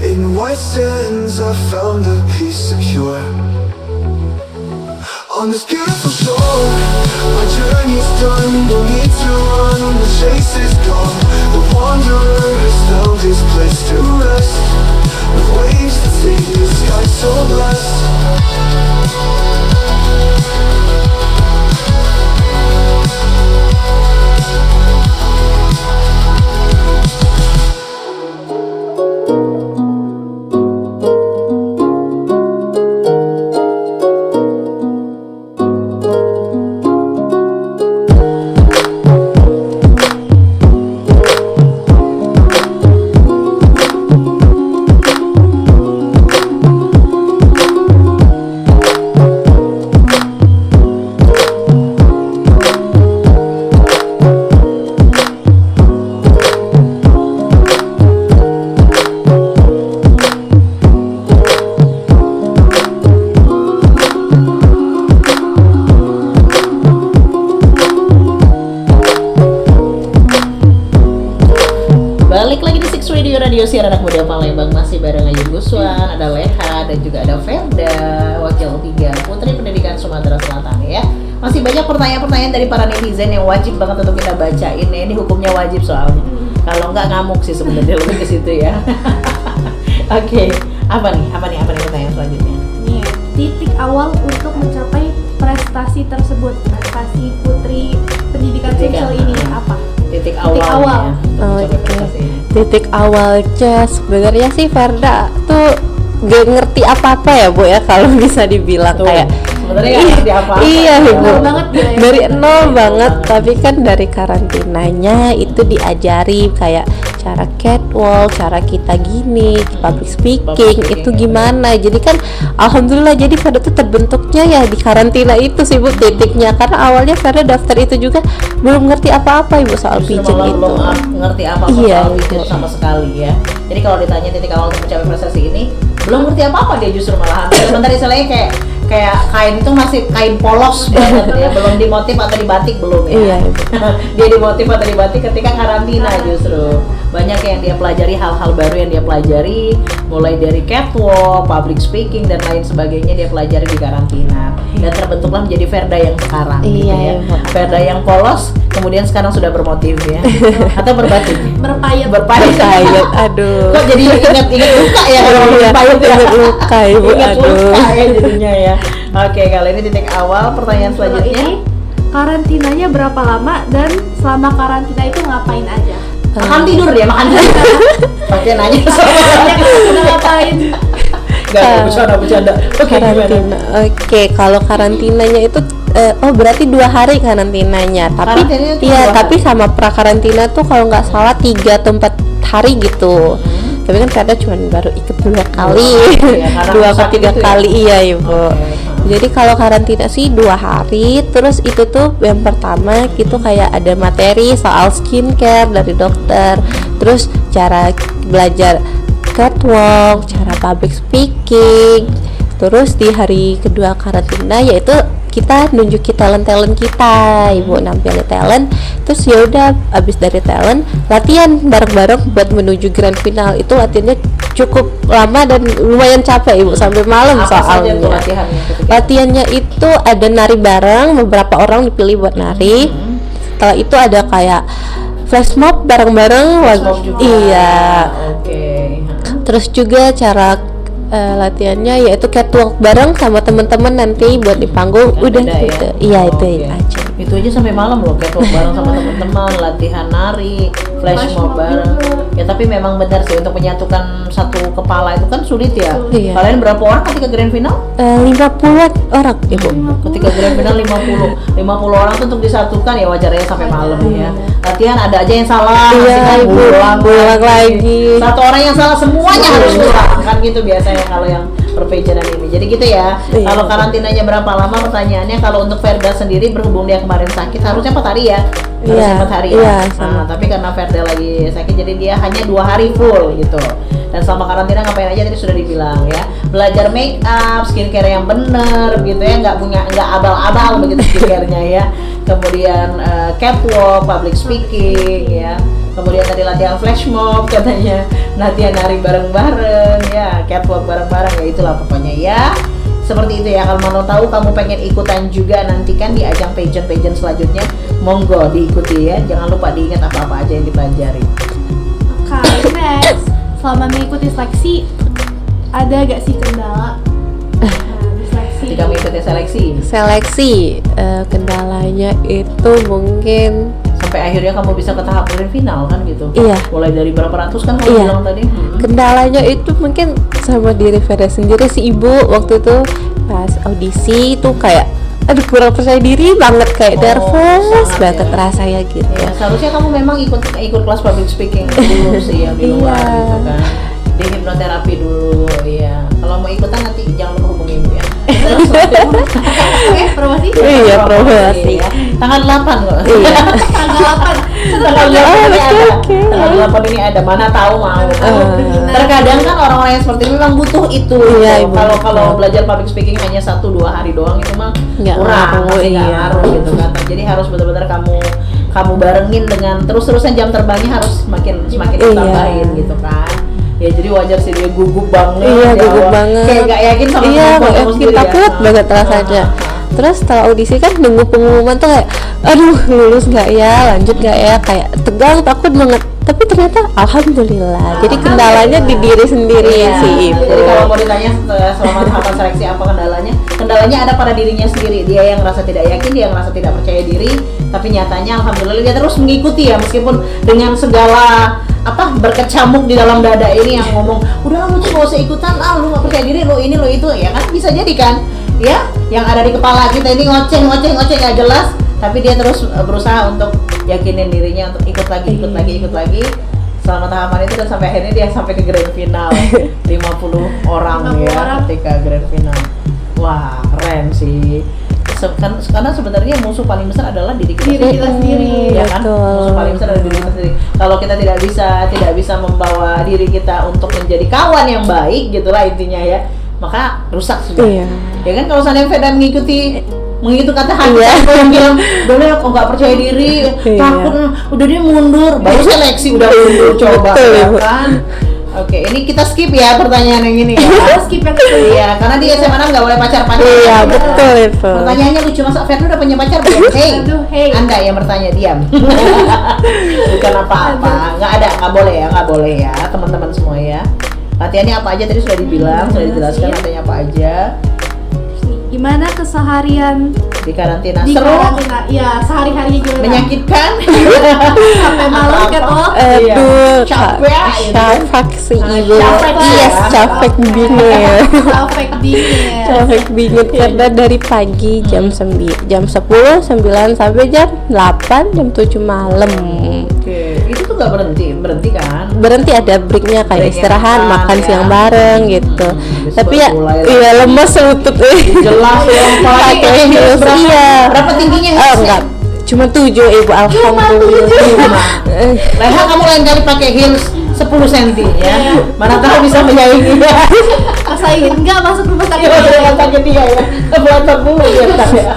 In white sands I found a peace secure. On this beautiful shore, my journey's done, no need to run, the chase is gone. The wanderer has found his place to rest, with waves that sing the sky so blessed. juga ada Ferda, wakil 3 Putri Pendidikan Sumatera Selatan ya. Masih banyak pertanyaan-pertanyaan dari para netizen yang wajib banget untuk kita bacain ya. Ini hukumnya wajib soalnya. Kalau nggak ngamuk sih sebenarnya lebih ke situ ya. Oke, apa nih pertanyaan selanjutnya? Nih, titik awal untuk mencapai prestasi tersebut, prestasi Putri Pendidikan Sumsel ini apa? Titik awal. awal. Oke. Titik awalnya sebenarnya sih Ferda tuh gak ngerti apa-apa ya Bu ya, kalau bisa dibilang Tuh. kayak Sebenarnya nggak ngerti apa-apa. Iya Nol Ibu, banget dia ya. dari nol banget. Tapi kan dari karantinanya itu diajari kayak cara catwalk, cara kita gini, public speaking itu gimana. Jadi kan alhamdulillah jadi Ferda tuh terbentuknya ya di karantina itu sih Bu titiknya. Karena awalnya Ferda daftar itu juga belum ngerti apa-apa Ibu soal Justru pigeon malah itu. belum ngerti apa Iya, soal pigeon sama sekali ya. Jadi kalau ditanya titik awal untuk mencapai prestasi ini, belum ngerti apa-apa dia justru malahan. Sebentar istilahnya kayak kain itu masih kain polos banget ya, belum dimotif atau dibatik belum ya. Iya, Ibu. Dia dimotif atau dibatik ketika karantina justru. Banyak yang dia pelajari, hal-hal baru yang dia pelajari, mulai dari catwalk, public speaking dan lain sebagainya dia pelajari di karantina. Dan terbentuklah menjadi Ferda yang sekarang gitu Iya, ya. Ibu. Ferda yang polos kemudian sekarang sudah bermotif ya. Atau berbatik. Berpayet. Kayak aduh. Kok jadi ingat luka ya kalau Iya, berpayet ya? ingat luka Ibu, Ingat aduh. luka ya jadinya ya. Oke, kali ini titik awal. Pertanyaan Kalau selanjutnya. ini karantinanya berapa lama dan selama karantina itu ngapain aja? Makan tidur dia, makan tidur. Pakai nanya sama Udah ngapain? Gak bercanda. Oke, gimana? Karantina. Oke, kalau karantinanya itu berarti 2 hari karantinanya. Tapi Karantinanya itu iya, 2 tapi sama prakarantina tuh kalau nggak salah 3 atau 4 hari gitu. Tapi kan Ferda cuma baru ikut 2 kali. Iya, karena 2 atau sakit 3 itu ya? kali iya Ibu. Oke. Jadi kalau karantina sih 2 hari. Terus itu tuh yang pertama itu kayak ada materi soal skincare dari dokter. Terus cara belajar catwalk, cara public speaking. Terus di hari kedua karantina yaitu kita nunjukin talent kita, Ibu nampilin talent. Terus ya udah abis dari talent latihan bareng-bareng buat menuju grand final. Itu latihannya cukup lama dan lumayan capek Ibu, sampai malam Apa saja tuh soalnya. latihannya ketika Latihannya itu ada nari bareng, beberapa orang dipilih buat nari. Setelah itu ada kayak flash mob bareng-bareng. Mob juga? Iya. Oke. Terus juga cara latihannya yaitu catwalk bareng sama teman-teman nanti buat di panggung. Yang Udah beda gitu. ya? Iya Oh, itu oke. aja. Itu aja sampai malam loh, catwalk bareng sama teman-teman, latihan nari, flash mob bareng. Ya tapi memang benar sih untuk menyatukan satu kepala itu kan sulit ya. Iya. Kalian berapa orang ketika grand final? 50 orang Ibu. Ketika grand final 50 orang tuh untuk disatukan ya wajarnya sampai malam ya. Latihan ada aja yang salah, Iya, pasti kan Ibu. Pulang lagi. Satu orang yang salah semuanya harus pulang kan gitu biasanya kalau yang perpejanan ini. Jadi gitu ya. Iya. Kalau karantinanya berapa lama pertanyaannya? Kalau untuk Ferda sendiri berhubung dia kemarin sakit harusnya 4 hari ya. Harusnya Iya, 4 hari ya. iya, Nah, sama. tapi karena Ferda lagi sakit jadi dia hanya 2 hari full gitu. Dan selama karantina ngapain aja tadi sudah dibilang ya. Belajar make up, skincare yang bener gitu ya, nggak abal-abal begitu skincare-nya ya. Kemudian catwalk, public speaking ya. Kemudian tadi latihan flash mob katanya, latihan nari bareng-bareng ya, catwalk bareng-bareng ya, itulah pokoknya ya. Seperti itu ya. Kalau mau tahu kamu pengen ikutan juga nanti kan di ajang pageant selanjutnya, monggo diikuti ya. Jangan lupa diingat apa-apa aja yang dipelajari. Oke, next. Selama mengikuti seleksi, ada gak sih kendala? Nah, di seleksi. Ketika mengikuti seleksi Seleksi kendalanya itu mungkin sampai akhirnya kamu bisa ke tahap grand final kan gitu. Iya. Mulai dari berapa ratus kan kamu Iya. bilang tadi. kendalanya itu mungkin sama diri Ferda sendiri sih Ibu. Waktu itu pas audisi itu kayak aduh kurang percaya diri banget, kayak nervous sangat banget ya. rasanya gitu. Ya, seharusnya kamu memang ikut kelas public speaking dulu sih yang di luar Iya. gitu kan. Di hipnoterapi dulu ya. Kalau mau ikutan nanti jangan lupa hubungi Ibu ya. Promosi? Iya, promosi. ya. Tanggal 8 kok. Iya. Tanggal 8. Tanggal 8 ini betul, ada. oke. Tanggal 8 ini ada, mana tahu mau. Terkadang kan orang-orang yang seperti ini memang butuh itu. Iya, gitu. Ibu. Kalau belajar public speaking hanya 1-2 hari doang itu mah Nggak kurang, ngaruh, masih nggak iya. ngaruh gitu kan. Jadi harus benar-benar kamu barengin dengan terus-terusan jam terbangnya harus semakin Iya. ditambahin gitu kan. Ya jadi wajar sih dia gugup banget. Iya, di gugup awal. banget. Kayak gak yakin sama Iya, kemampuan gak kamu yakin, sendiri ya. takut banget rasanya. Terus setelah audisi kan nunggu pengumuman tuh kayak, aduh lulus nggak ya, lanjut nggak ya, kayak tegang, takut banget. Tapi ternyata alhamdulillah. Jadi kendalanya di diri sendiri Iya. sih Ibu. Jadi kalau mau ditanya selama tahapan seleksi apa kendalanya? Kendalanya ada pada dirinya sendiri. Dia yang merasa tidak yakin, dia yang merasa tidak percaya diri. Tapi nyatanya alhamdulillah dia terus mengikuti ya, meskipun dengan segala berkecamuk di dalam dada ini yang ngomong, udah lu tuh gak usah ikutan, lu gak percaya diri, lu ini lu itu, ya kan bisa jadi kan, ya yang ada di kepala kita ini ngoceh gak jelas, tapi dia terus berusaha untuk yakinin dirinya untuk ikut lagi selama tahapan itu, dan sampai akhirnya dia sampai ke grand final 50 orang 50 ya orang. ketika grand final. Wah keren sih. Karena sebenarnya musuh paling besar adalah diri kita Diri kita sendiri. ya kan? Betul. Musuh paling besar adalah diri kita sendiri. Kalau kita tidak bisa membawa diri kita untuk menjadi kawan yang baik, gitulah intinya ya, maka rusak sudah. Iya. Ya kan, kalau seandainya Feda mengikuti kata hati, Iya. aku yang bilang udah deh kok nggak percaya diri, Iya. takut, udah dia mundur, baru seleksi udah mundur, coba Betul, ya Ibu. kan. Oke, ini kita skip ya pertanyaan yang ini ya. Skip yang itu. Iya, karena di SMA 6 nggak boleh pacar-pacar. Iya, betul itu. Pertanyaannya lucu, masa Ferdi udah punya pacar belum? Aduh, hey. Anda yang bertanya, diam. Bukan apa-apa, nggak boleh ya, teman-teman semua ya. Latihannya apa aja tadi sudah dibilang, sudah dijelaskan latihannya apa aja. Gimana keseharian Di karantina di seru, karantina? Ya, sehari-harinya gimana? menyakitkan, Sampai malam kan oh. Iya. Aduh, Capek, capek sih Ibu. capek, Yes, ya. capek bingit. Capek dingin. Capek bingit karena dari pagi jam 10 sampai jam 8, jam 7 malam. Oke, itu tuh nggak berhenti kan? Berhenti ada breaknya kayak Break istirahat, yang makan ya. siang bareng gitu. Terus Tapi ya, baru mulai iya lemes lutut. Jelas ya, apalagi Pakai heels, berapa, iya. berapa tingginya Oh heelsnya? enggak, cuma 7 Ibu, alhamdulillah. Leha, kamu lain kali pakai heels 10 cm ya. Mana tahu bisa menyaingi. Pasain enggak masuk rumah sakit. Iya, udah sakit dia ya. Buat 40 ya kan ya.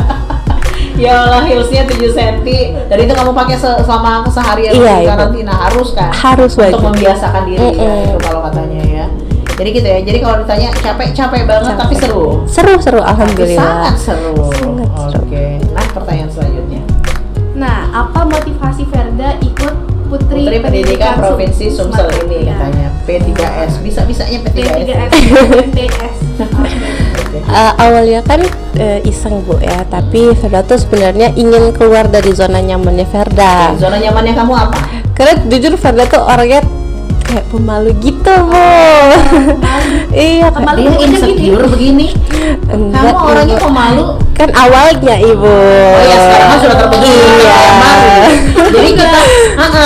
Ya Allah, heelsnya 7 cm. Dan itu kamu pakai selama seharian Iya, di Ibu. karantina, harus kan? Harus Untuk wajib. membiasakan diri ya, itu kalau katanya ya. Jadi gitu ya. Jadi kalau ditanya capek banget tapi seru. Seru alhamdulillah. Sangat seru. Sangat seru. Oke. Nah, pertanyaan selanjutnya. Nah, apa motivasi Ferda ikut Putri Pendidikan Provinsi Sumsel ini Ya. katanya P3S. Bisa-bisanya P3S. P3S. PTS. Oke. Awalnya kan iseng Bu ya, tapi Ferda tuh sebenarnya ingin keluar dari zona nyamannya Ferda. Zona nyamannya kamu apa? Karena jujur Ferda tuh orangnya kayak pemalu gitu Bu. Iya kan. Pemalu. Dia Pokoknya insecure begini. Enggak, Kamu orangnya Ibu. pemalu. Kan awalnya Ibu. Oh ya, sekarang kan sudah terbentuk Iya. yang baru. Jadi kita,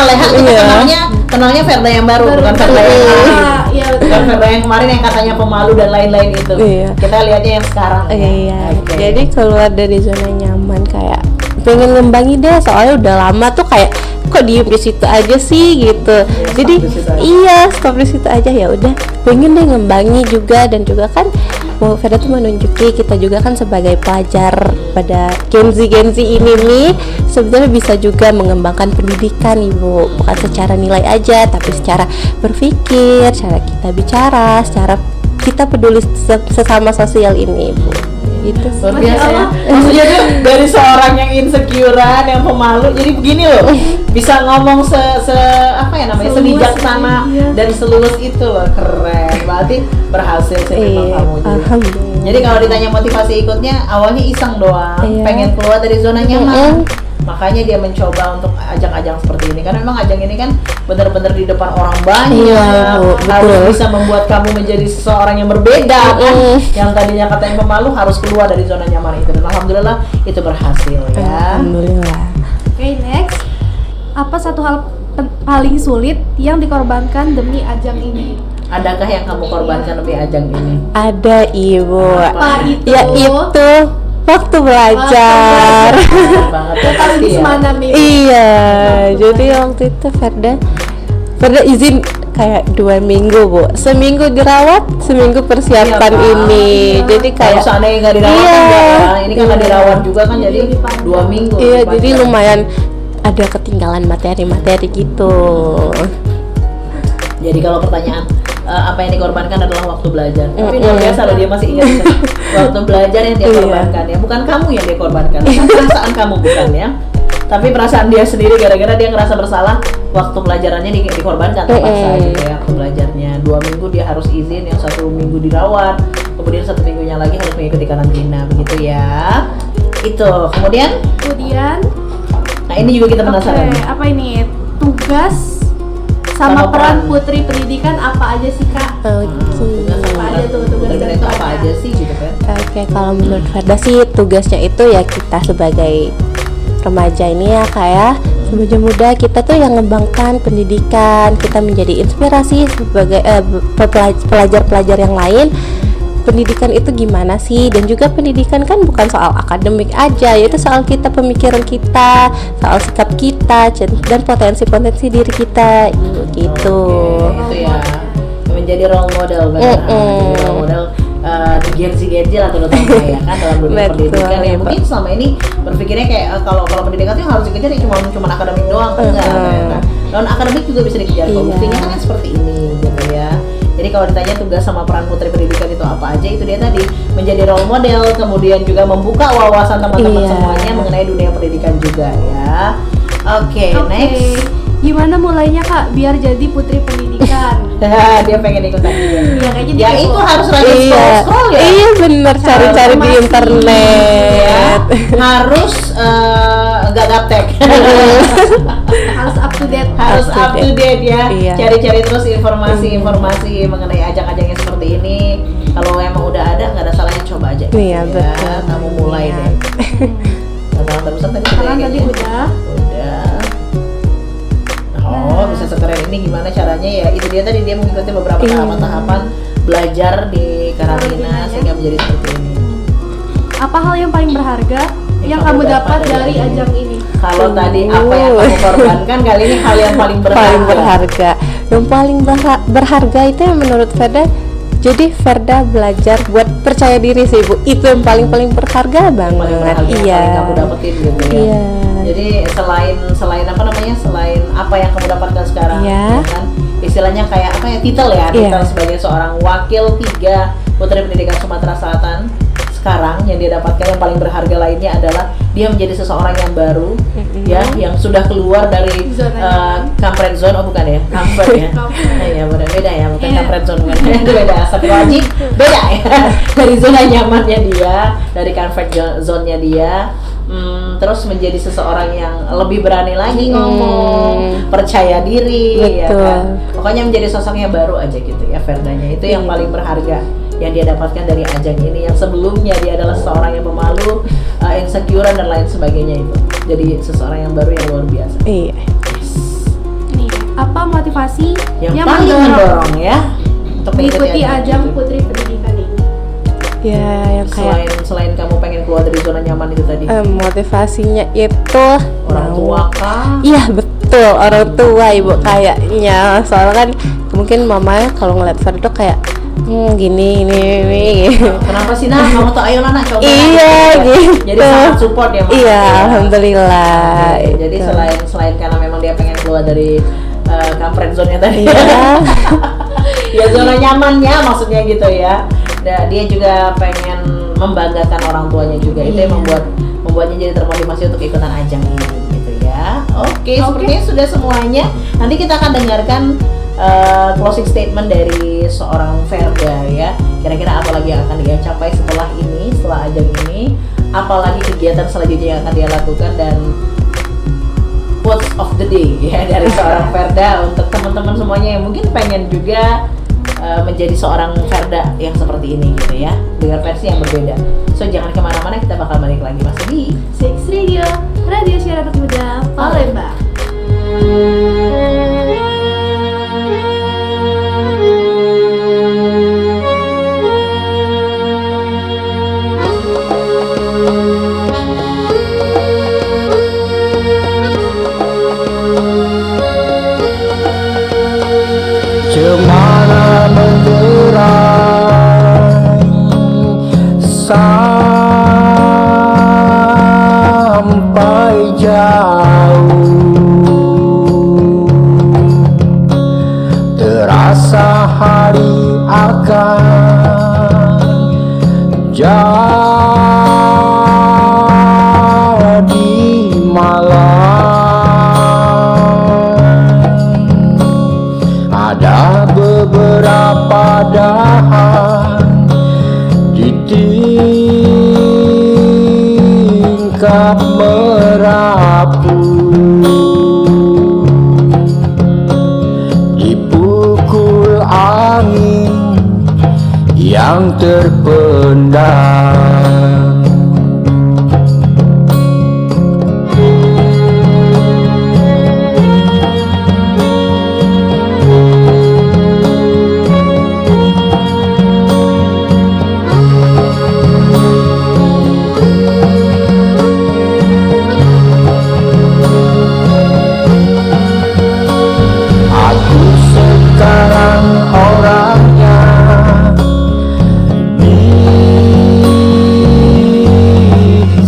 Leha kita Iya. kenalnya Ferda yang baru, bukan Ferda yang kemarin. Iya, Bukan Ferda yang kemarin yang katanya pemalu dan lain-lain itu. Iya. Kita lihatnya yang sekarang. ya. Iya, Oke. jadi keluar dari zona nyaman kayak pengen ngembangin deh, soalnya udah lama tuh kayak kok diem di situ aja sih gitu. Jadi di situ aja. iya, stop di situ aja, ya udah pengen deh ngembangi juga, dan juga kan mau Ferda tuh menunjuki kita juga kan sebagai pelajar pada Gen Z ini nih sebenarnya bisa juga mengembangkan pendidikan Ibu, bukan secara nilai aja tapi secara berpikir, cara kita bicara, secara kita peduli sesama sosial ini Ibu. Gitu sih. Luar biasa ya. Maksudnya tuh dari seorang yang insecurean, yang pemalu, jadi begini loh, bisa ngomong apa ya namanya, Seluas sebijaksana itu, iya. dan selulus itu loh, keren. Berarti berhasil sih memang Iya, kamu juga. alhamdulillah. Jadi kalau ditanya motivasi ikutnya, awalnya iseng doang, Iya. pengen keluar dari zona nyaman. Makanya dia mencoba untuk ajang-ajang seperti ini, karena memang ajang ini kan benar-benar di depan orang banyak, Iya, Bu, harus betul. bisa membuat kamu menjadi seseorang yang berbeda kan. Yang tadinya katanya pemalu harus keluar dari zona nyaman itu, dan alhamdulillah itu berhasil ya. Alhamdulillah. Oke, next. Apa satu hal paling sulit yang dikorbankan demi ajang ini? Adakah yang kamu korbankan demi ajang ini? Ada Ibu. Apa itu? Ya itu waktu belajar. Benar banget ya, Paling pasti ya. semana nih. Iya, jadi waktu itu Ferda izin kayak 2 minggu Bu, seminggu dirawat, seminggu persiapan Iya, Kak. ini. Jadi Kalau kayak seandainya nggak dirawat Iya. kan enggak ya. Ini kan nggak Iya. dirawat juga kan, jadi 2 minggu. iya, dipakai. jadi lumayan ada ketinggalan materi-materi gitu. Jadi kalau pertanyaan apa yang dikorbankan adalah waktu belajar. Tapi luar biasa loh, dia masih ingat waktu belajar yang dia korbankan ya. Bukan kamu yang dia korbankan, bukan perasaan kamu, bukan ya. Tapi perasaan dia sendiri gara-gara dia ngerasa bersalah waktu pelajarannya dikorbankan terpaksa gitu ya. Waktu belajarnya 2 minggu dia harus izin, yang 1 minggu dirawat, kemudian 1 minggunya lagi harus mengikuti karantina begitu ya. Itu kemudian nah ini juga kita penasaran. Oke, apa ini? Tugas sama peran putri pendidikan apa aja sih Kak? Apa aja tuh tugas Putri dan itu apa perannya? aja sih gitu kan? Oke, kalau menurut Ferda sih tugasnya itu ya kita sebagai remaja ini ya kayak remaja muda, kita tuh yang ngembangkan pendidikan, kita menjadi inspirasi sebagai pelajar-pelajar yang lain. Pendidikan itu gimana sih, dan juga pendidikan kan bukan soal akademik aja, yaitu soal kita, pemikiran kita, soal sikap kita, dan potensi-potensi diri kita gitu. Oke, itu ya menjadi role model benar. Menjadi role model Gen Z lah terutama ya kan dalam dunia pendidikan ya. Mungkin selama ini berpikirnya kayak kalau pendidikan itu harus dikejar ya cuma akademik doang, enggak kan. Non akademik juga bisa dikejar kok. Buktinya kan yang seperti ini gitu ya. Jadi kalau ditanya tugas sama peran putri pendidikan itu apa aja, itu dia tadi menjadi role model, kemudian juga membuka wawasan teman-teman semuanya mengenai dunia pendidikan juga ya. Oke, next. Gimana mulainya Kak biar jadi putri pendidikan? Dia pengen ikutan juga. Iya, kayaknya Ya dia itu harus rajin scroll ya. Iya bener, cari-cari di internet Ya, harus nggak gaptek. harus up to date. Harus up to date ya. Iya. Cari-cari terus informasi mengenai ajang-ajang yang seperti ini. Kalau emang udah ada, nggak ada salahnya coba aja. Iya, gitu betul. ya. Kamu mulai Iya. deh. Tantangan terusan tadi Tantangan kayaknya. tadi udah. Oh, bisa sekeren ini gimana caranya ya? Itu dia tadi, dia mengikuti beberapa tahapan-tahapan belajar di karantina sehingga menjadi seperti ini. Apa hal yang paling berharga yang kamu dapat dari ajang ini? Kalau tadi apa yang kamu korbankan, kali ini hal yang paling berharga. paling berharga. Yang paling berharga itu yang menurut Ferda, jadi Ferda belajar buat percaya diri sih Bu. Itu yang paling berharga banget. Paling berharga yang Iya. paling kamu dapetin gitu ya. Iya. Jadi selain apa namanya, selain apa yang kamu dapatkan sekarang, Iya. ya kan? Istilahnya kayak apa ya, titel ya, Iya. titel sebagai seorang wakil 3 Putri Pendidikan Sumatera Selatan. Sekarang yang dia dapatkan yang paling berharga lainnya adalah dia menjadi seseorang yang baru, ya, yang sudah keluar dari comfort zone, oh bukan ya, comfort ya, ya beda ya, bukan comfort zone, bukan. Itu beda, astagfirullahaladzim, beda ya, dari zona nyamannya dia, dari comfort zone-nya dia. Terus menjadi seseorang yang lebih berani lagi ngomong, percaya diri, ya Betul. kan. Pokoknya menjadi sosok yang baru aja gitu ya, Ferdanya. Itu yang paling berharga yang dia dapatkan dari ajang ini. Yang sebelumnya dia adalah seseorang yang pemalu, insecure dan lain sebagainya itu. Jadi seseorang yang baru yang luar biasa. Iya. Nih, apa motivasi Yang paling mendorong ya untuk mengikuti ajang putri pendidikan ini? Ya, yang kayak selain kamu pengen keluar dari zona nyaman itu tadi. motivasinya itu Orang tua kah? Iya betul, orang tua Ibu kayaknya. Soalnya kan mungkin mamanya kalau ngeliat Ferda tuh kayak gini ini. Kenapa sih Nah? Kamu tuh ayo Nana coba. Iya gitu. Jadi sangat support ya Mas. Iya, alhamdulillah. Oke, jadi Itu. selain karena memang dia pengen keluar dari comfort zone-nya tadi. Iya. Ya zona nyamannya maksudnya gitu ya. Dia juga pengen membanggakan orang tuanya juga. Itu yang membuatnya jadi termotivasi untuk ikutan ajang ini gitu ya. Oke, sepertinya sudah semuanya. Nanti kita akan dengarkan closing statement dari seorang Ferda ya. Kira-kira apa lagi yang akan dia capai setelah ajang ini, apalagi kegiatan selanjutnya yang akan dia lakukan, dan quotes of the day ya dari seorang Ferda untuk teman-teman semuanya yang mungkin pengen juga menjadi seorang Ferda yang seperti ini gitu ya, dengan versi yang berbeda. So jangan kemana-mana, kita bakal balik lagi masih di Six Radio, radio siaran anak muda Palembang. Cemara menderai sampai jauh, terasa hari menjadi malam. Ada beberapa dahan di tingkap merapu, dipukul angin yang terpendam. Aku sekarang orangnya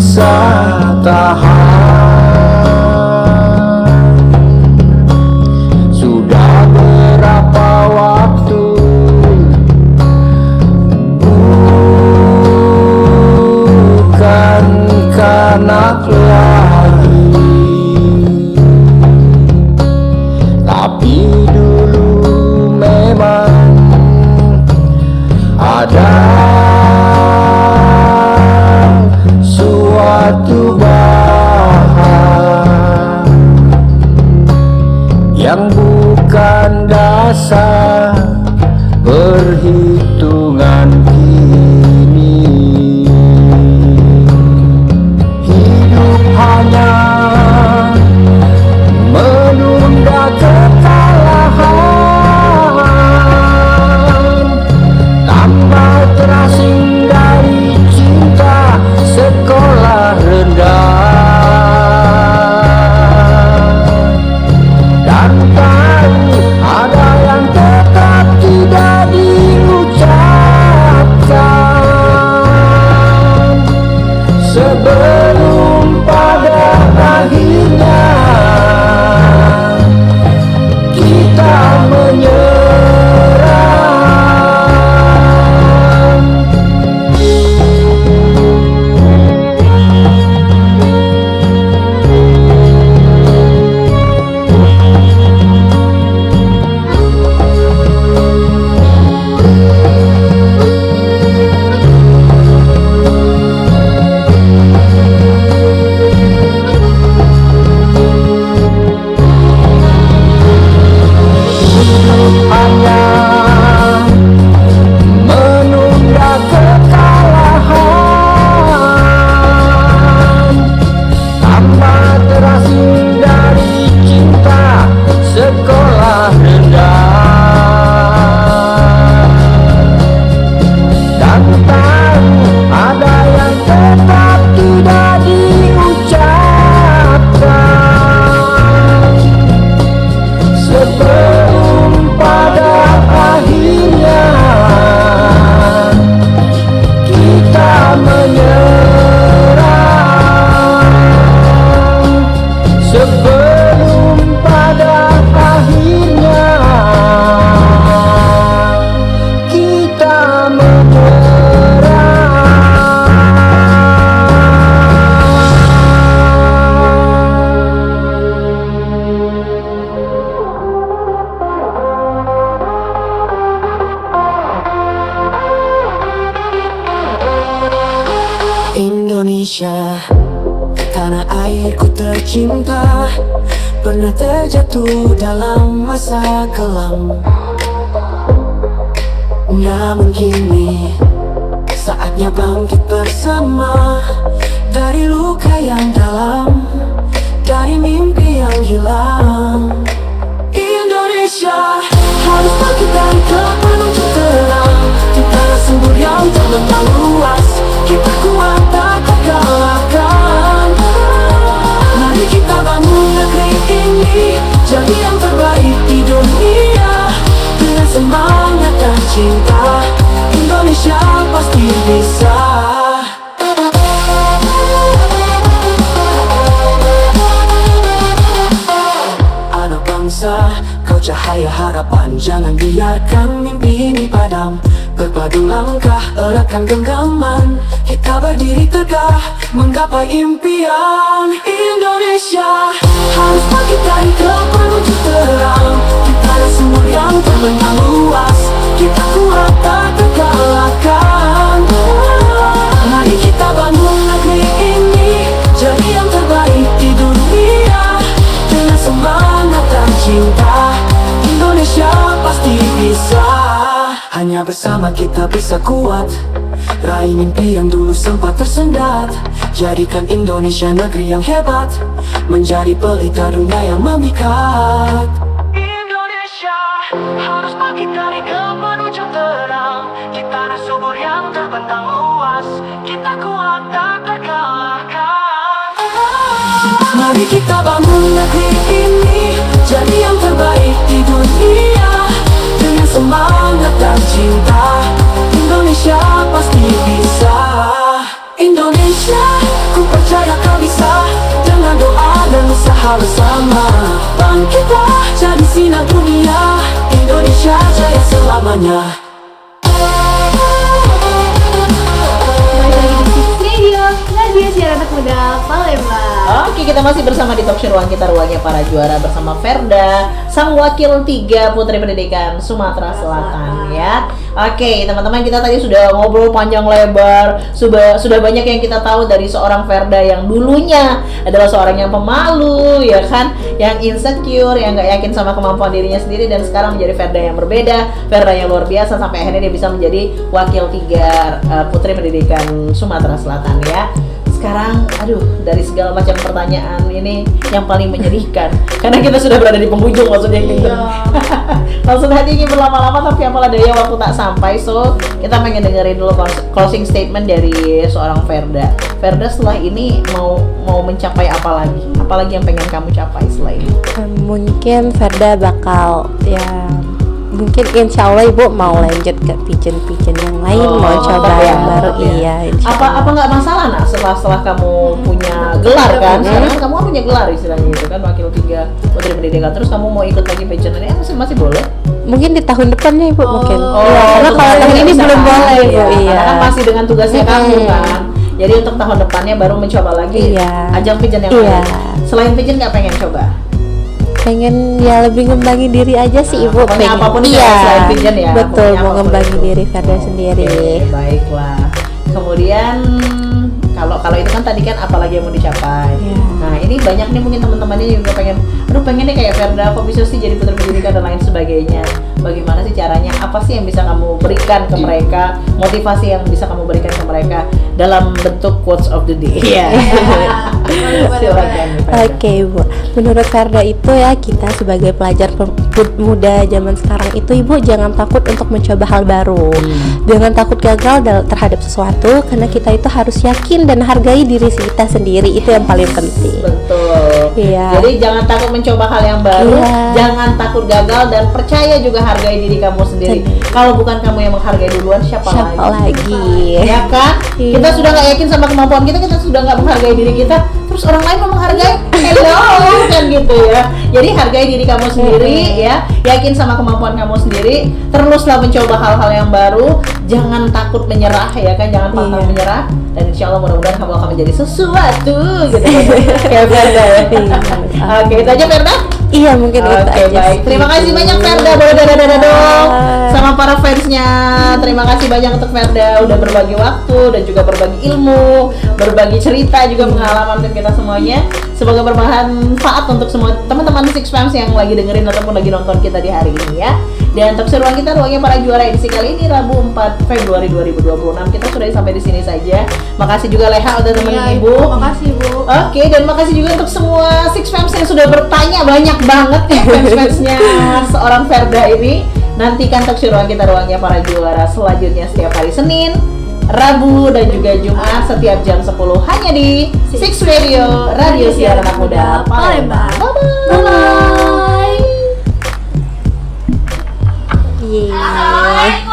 bisa tahan. Sudah berapa waktu bukan kanak lagi, tapi dulu memang ada suatu bahan yang bukan dasar perhitungan kini. Hidup hanya menunda kekalahan, tambah terasing dari cinta sekolah rendah. Dan tahu ada yang tetap tidak diucapkan sebelum pada akhirnya kita menyerah. Hanya menunda kekalahan, tambah terasing dari cinta sekolah rendah. Dan tahu ada yang tetap tidak diucapkan sebelum pada akhirnya kita menyerah. Sebelum pada akhirnya kita menyerah. Indonesia, tanah airku tercinta, pernah terjatuh dalam masa kelam. Namun kini saatnya bangkit bersama, dari luka yang dalam, dari mimpi yang hilang. Indonesia harus bangkit dari kelaparan untuk tenang, di tanah subur yang terbentang luas, kita kuat tak terkalahkan. Mari kita bangun negeri ini, jadi yang terbaik di dunia. Dengan semangat dan cinta, Indonesia pasti bisa. Anak bangsa, kau cahaya harapan, jangan biarkan mimpi ini padam. Padu langkah, eratkan genggaman, kita berdiri tegak, menggapai impian. Indonesia harus bangkit dari gelap menuju terang. Kita ada sumur yang terbentang luas, kita kuat tak terkalahkan. Mari kita bangun negeri ini jadi yang terbaik di dunia. Dengan semangat dan cinta, Indonesia pasti bisa. Hanya bersama kita bisa kuat, raih mimpi yang dulu sempat tersendat. Jadikan Indonesia negeri yang hebat, menjadi pelita dunia yang memikat. Indonesia harus bangkit dari gelap menuju terang. Kita ada sumur yang terbentang luas, kita kuat tak terkalahkan. Mari kita bangun negeri ini jadi yang terbaik di dunia. Dengan semangat dan cinta, Indonesia pasti bisa. Indonesia, ku percaya kau bisa. Dengan doa dan usaha bersama, bangkitlah jadi sinar dunia. Indonesia jaya selamanya. Balik lagi di Six Radio, radio siaran anak muda Palembang. Oke, kita masih bersama di talk show Ruang Kita, Ruangnya Para Juara bersama Ferda, sang wakil 3 Putri Pendidikan Sumatera Selatan ya. Oke, teman-teman, kita tadi sudah ngobrol panjang lebar, sudah banyak yang kita tahu dari seorang Ferda yang dulunya adalah seorang yang pemalu, ya kan, yang insecure, yang nggak yakin sama kemampuan dirinya sendiri, dan sekarang menjadi Ferda yang berbeda, Ferda yang luar biasa sampai akhirnya dia bisa menjadi wakil 3 Putri Pendidikan Sumatera Selatan ya. Sekarang, aduh, dari segala macam pertanyaan ini yang paling menyedihkan karena kita sudah berada di penghujung, maksudnya gitu. Maksud hati ingin berlama-lama tapi apalah daya waktu tak sampai. So, kita pengen dengerin dulu closing statement dari seorang Ferda. Ferda setelah ini mau mencapai apa lagi? Apalagi yang pengen kamu capai setelah ini? Mungkin Ferda bakal mungkin insya Allah ibu mau lanjut ke pigeon yang lain, mau coba yang baru. Iya, insya Allah. Apa nggak masalah nak setelah kamu punya gelar kan? Sekarang kan kamu punya gelar istilahnya itu kan, wakil 3 Putri Pendidikan, terus kamu mau ikut lagi pageant ini masih boleh? Mungkin di tahun depannya ibu mungkin. Iya, Karena kalau tahun ini belum boleh ibu. Iya. Karena kan masih dengan tugasnya kamu kan. Jadi untuk tahun depannya baru mencoba lagi ajang pageant yang lain. Selain pageant nggak pengen coba? Pengen lebih ngembangin diri aja sih ibu. Pokoknya apapun itu selain pageant ya. Betul, mau ngembangin diri Ferda sendiri. Oke, baiklah. Kemudian kalau itu kan tadi kan apalagi yang mau dicapai. Nah, ini banyak nih mungkin teman-temannya juga pengen deh kayak Ferda, kok bisa sih jadi Putri Pendidikan dan lain sebagainya. Bagaimana sih caranya? Apa sih yang bisa kamu berikan ke mereka? Motivasi yang bisa kamu berikan ke mereka dalam bentuk quotes of the day. Iya. Silakan. Oke, Bu. Menurut Ferda itu ya, kita sebagai pelajar muda zaman sekarang itu ibu jangan takut untuk mencoba hal baru. Jangan takut gagal terhadap sesuatu, karena kita itu harus yakin dan hargai diri kita sendiri, itu yang paling penting. Betul. Iya. Jadi jangan takut mencoba hal yang baru, jangan takut gagal, dan percaya juga hargai diri kamu sendiri. Kalau bukan kamu yang menghargai duluan, siapa lagi? Ya kan? Iya. Kita sudah nggak yakin sama kemampuan kita sudah nggak menghargai diri kita, terus orang lain mau menghargai? Hello, kan gitu ya. Jadi hargai diri kamu sendiri ya, yakin sama kemampuan kamu sendiri, teruslah mencoba hal-hal yang baru, jangan takut menyerah ya kan, jangan pantang menyerah, dan insya Allah mudah-mudahan kamu akan menjadi sesuatu gitu kayak Ferda ya. Oke, itu aja Ferda? Iya, mungkin itu aja. Oke, baik. Terima kasih banyak Ferda, boleh dadah dong sama para fansnya. Terima kasih banyak untuk Ferda udah berbagi waktu dan juga berbagi ilmu, berbagi cerita juga pengalaman untuk kita semuanya. Semoga bermanfaat untuk semua teman-teman Six Fams yang lagi dengerin ataupun lagi nonton kita di hari ini ya. Dan untuk Ruang Kita, Ruangnya Para Juara edisi kali ini Rabu 4 Februari 2026 kita sudah sampai di sini saja. Makasih juga Leha udah temenin Ibu. Makasih Bu. Oke, dan makasih juga untuk semua Six Fams yang sudah bertanya, banyak banget ya fans-fansnya seorang Ferda ini. Nantikan talk show Ruang Kita, Ruangnya Para Juara selanjutnya setiap hari Senin, Rabu, dan juga Jumat setiap jam 10 hanya di Six Radio, Radio Siaran Anak Muda Palembang. Bye-bye. Yeay.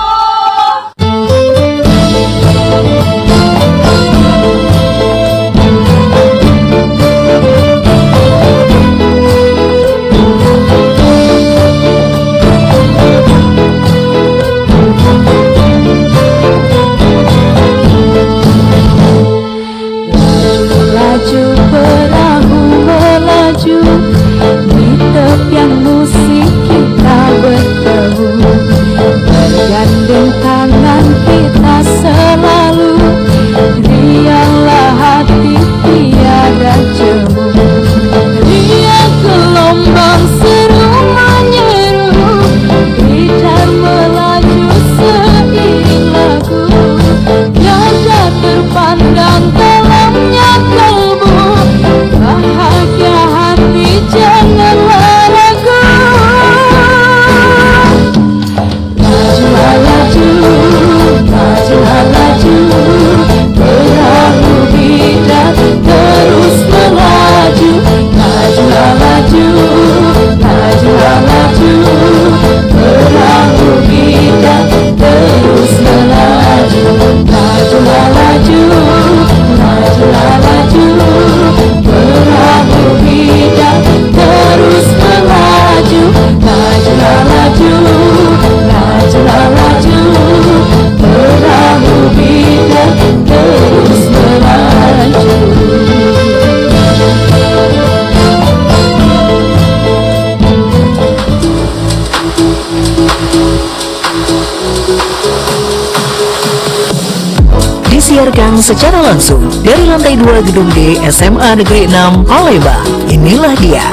siaran secara langsung dari lantai 2 Gedung D SMA Negeri 6 Palembang. Inilah dia,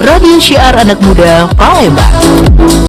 Radio Syiar Anak Muda Palembang.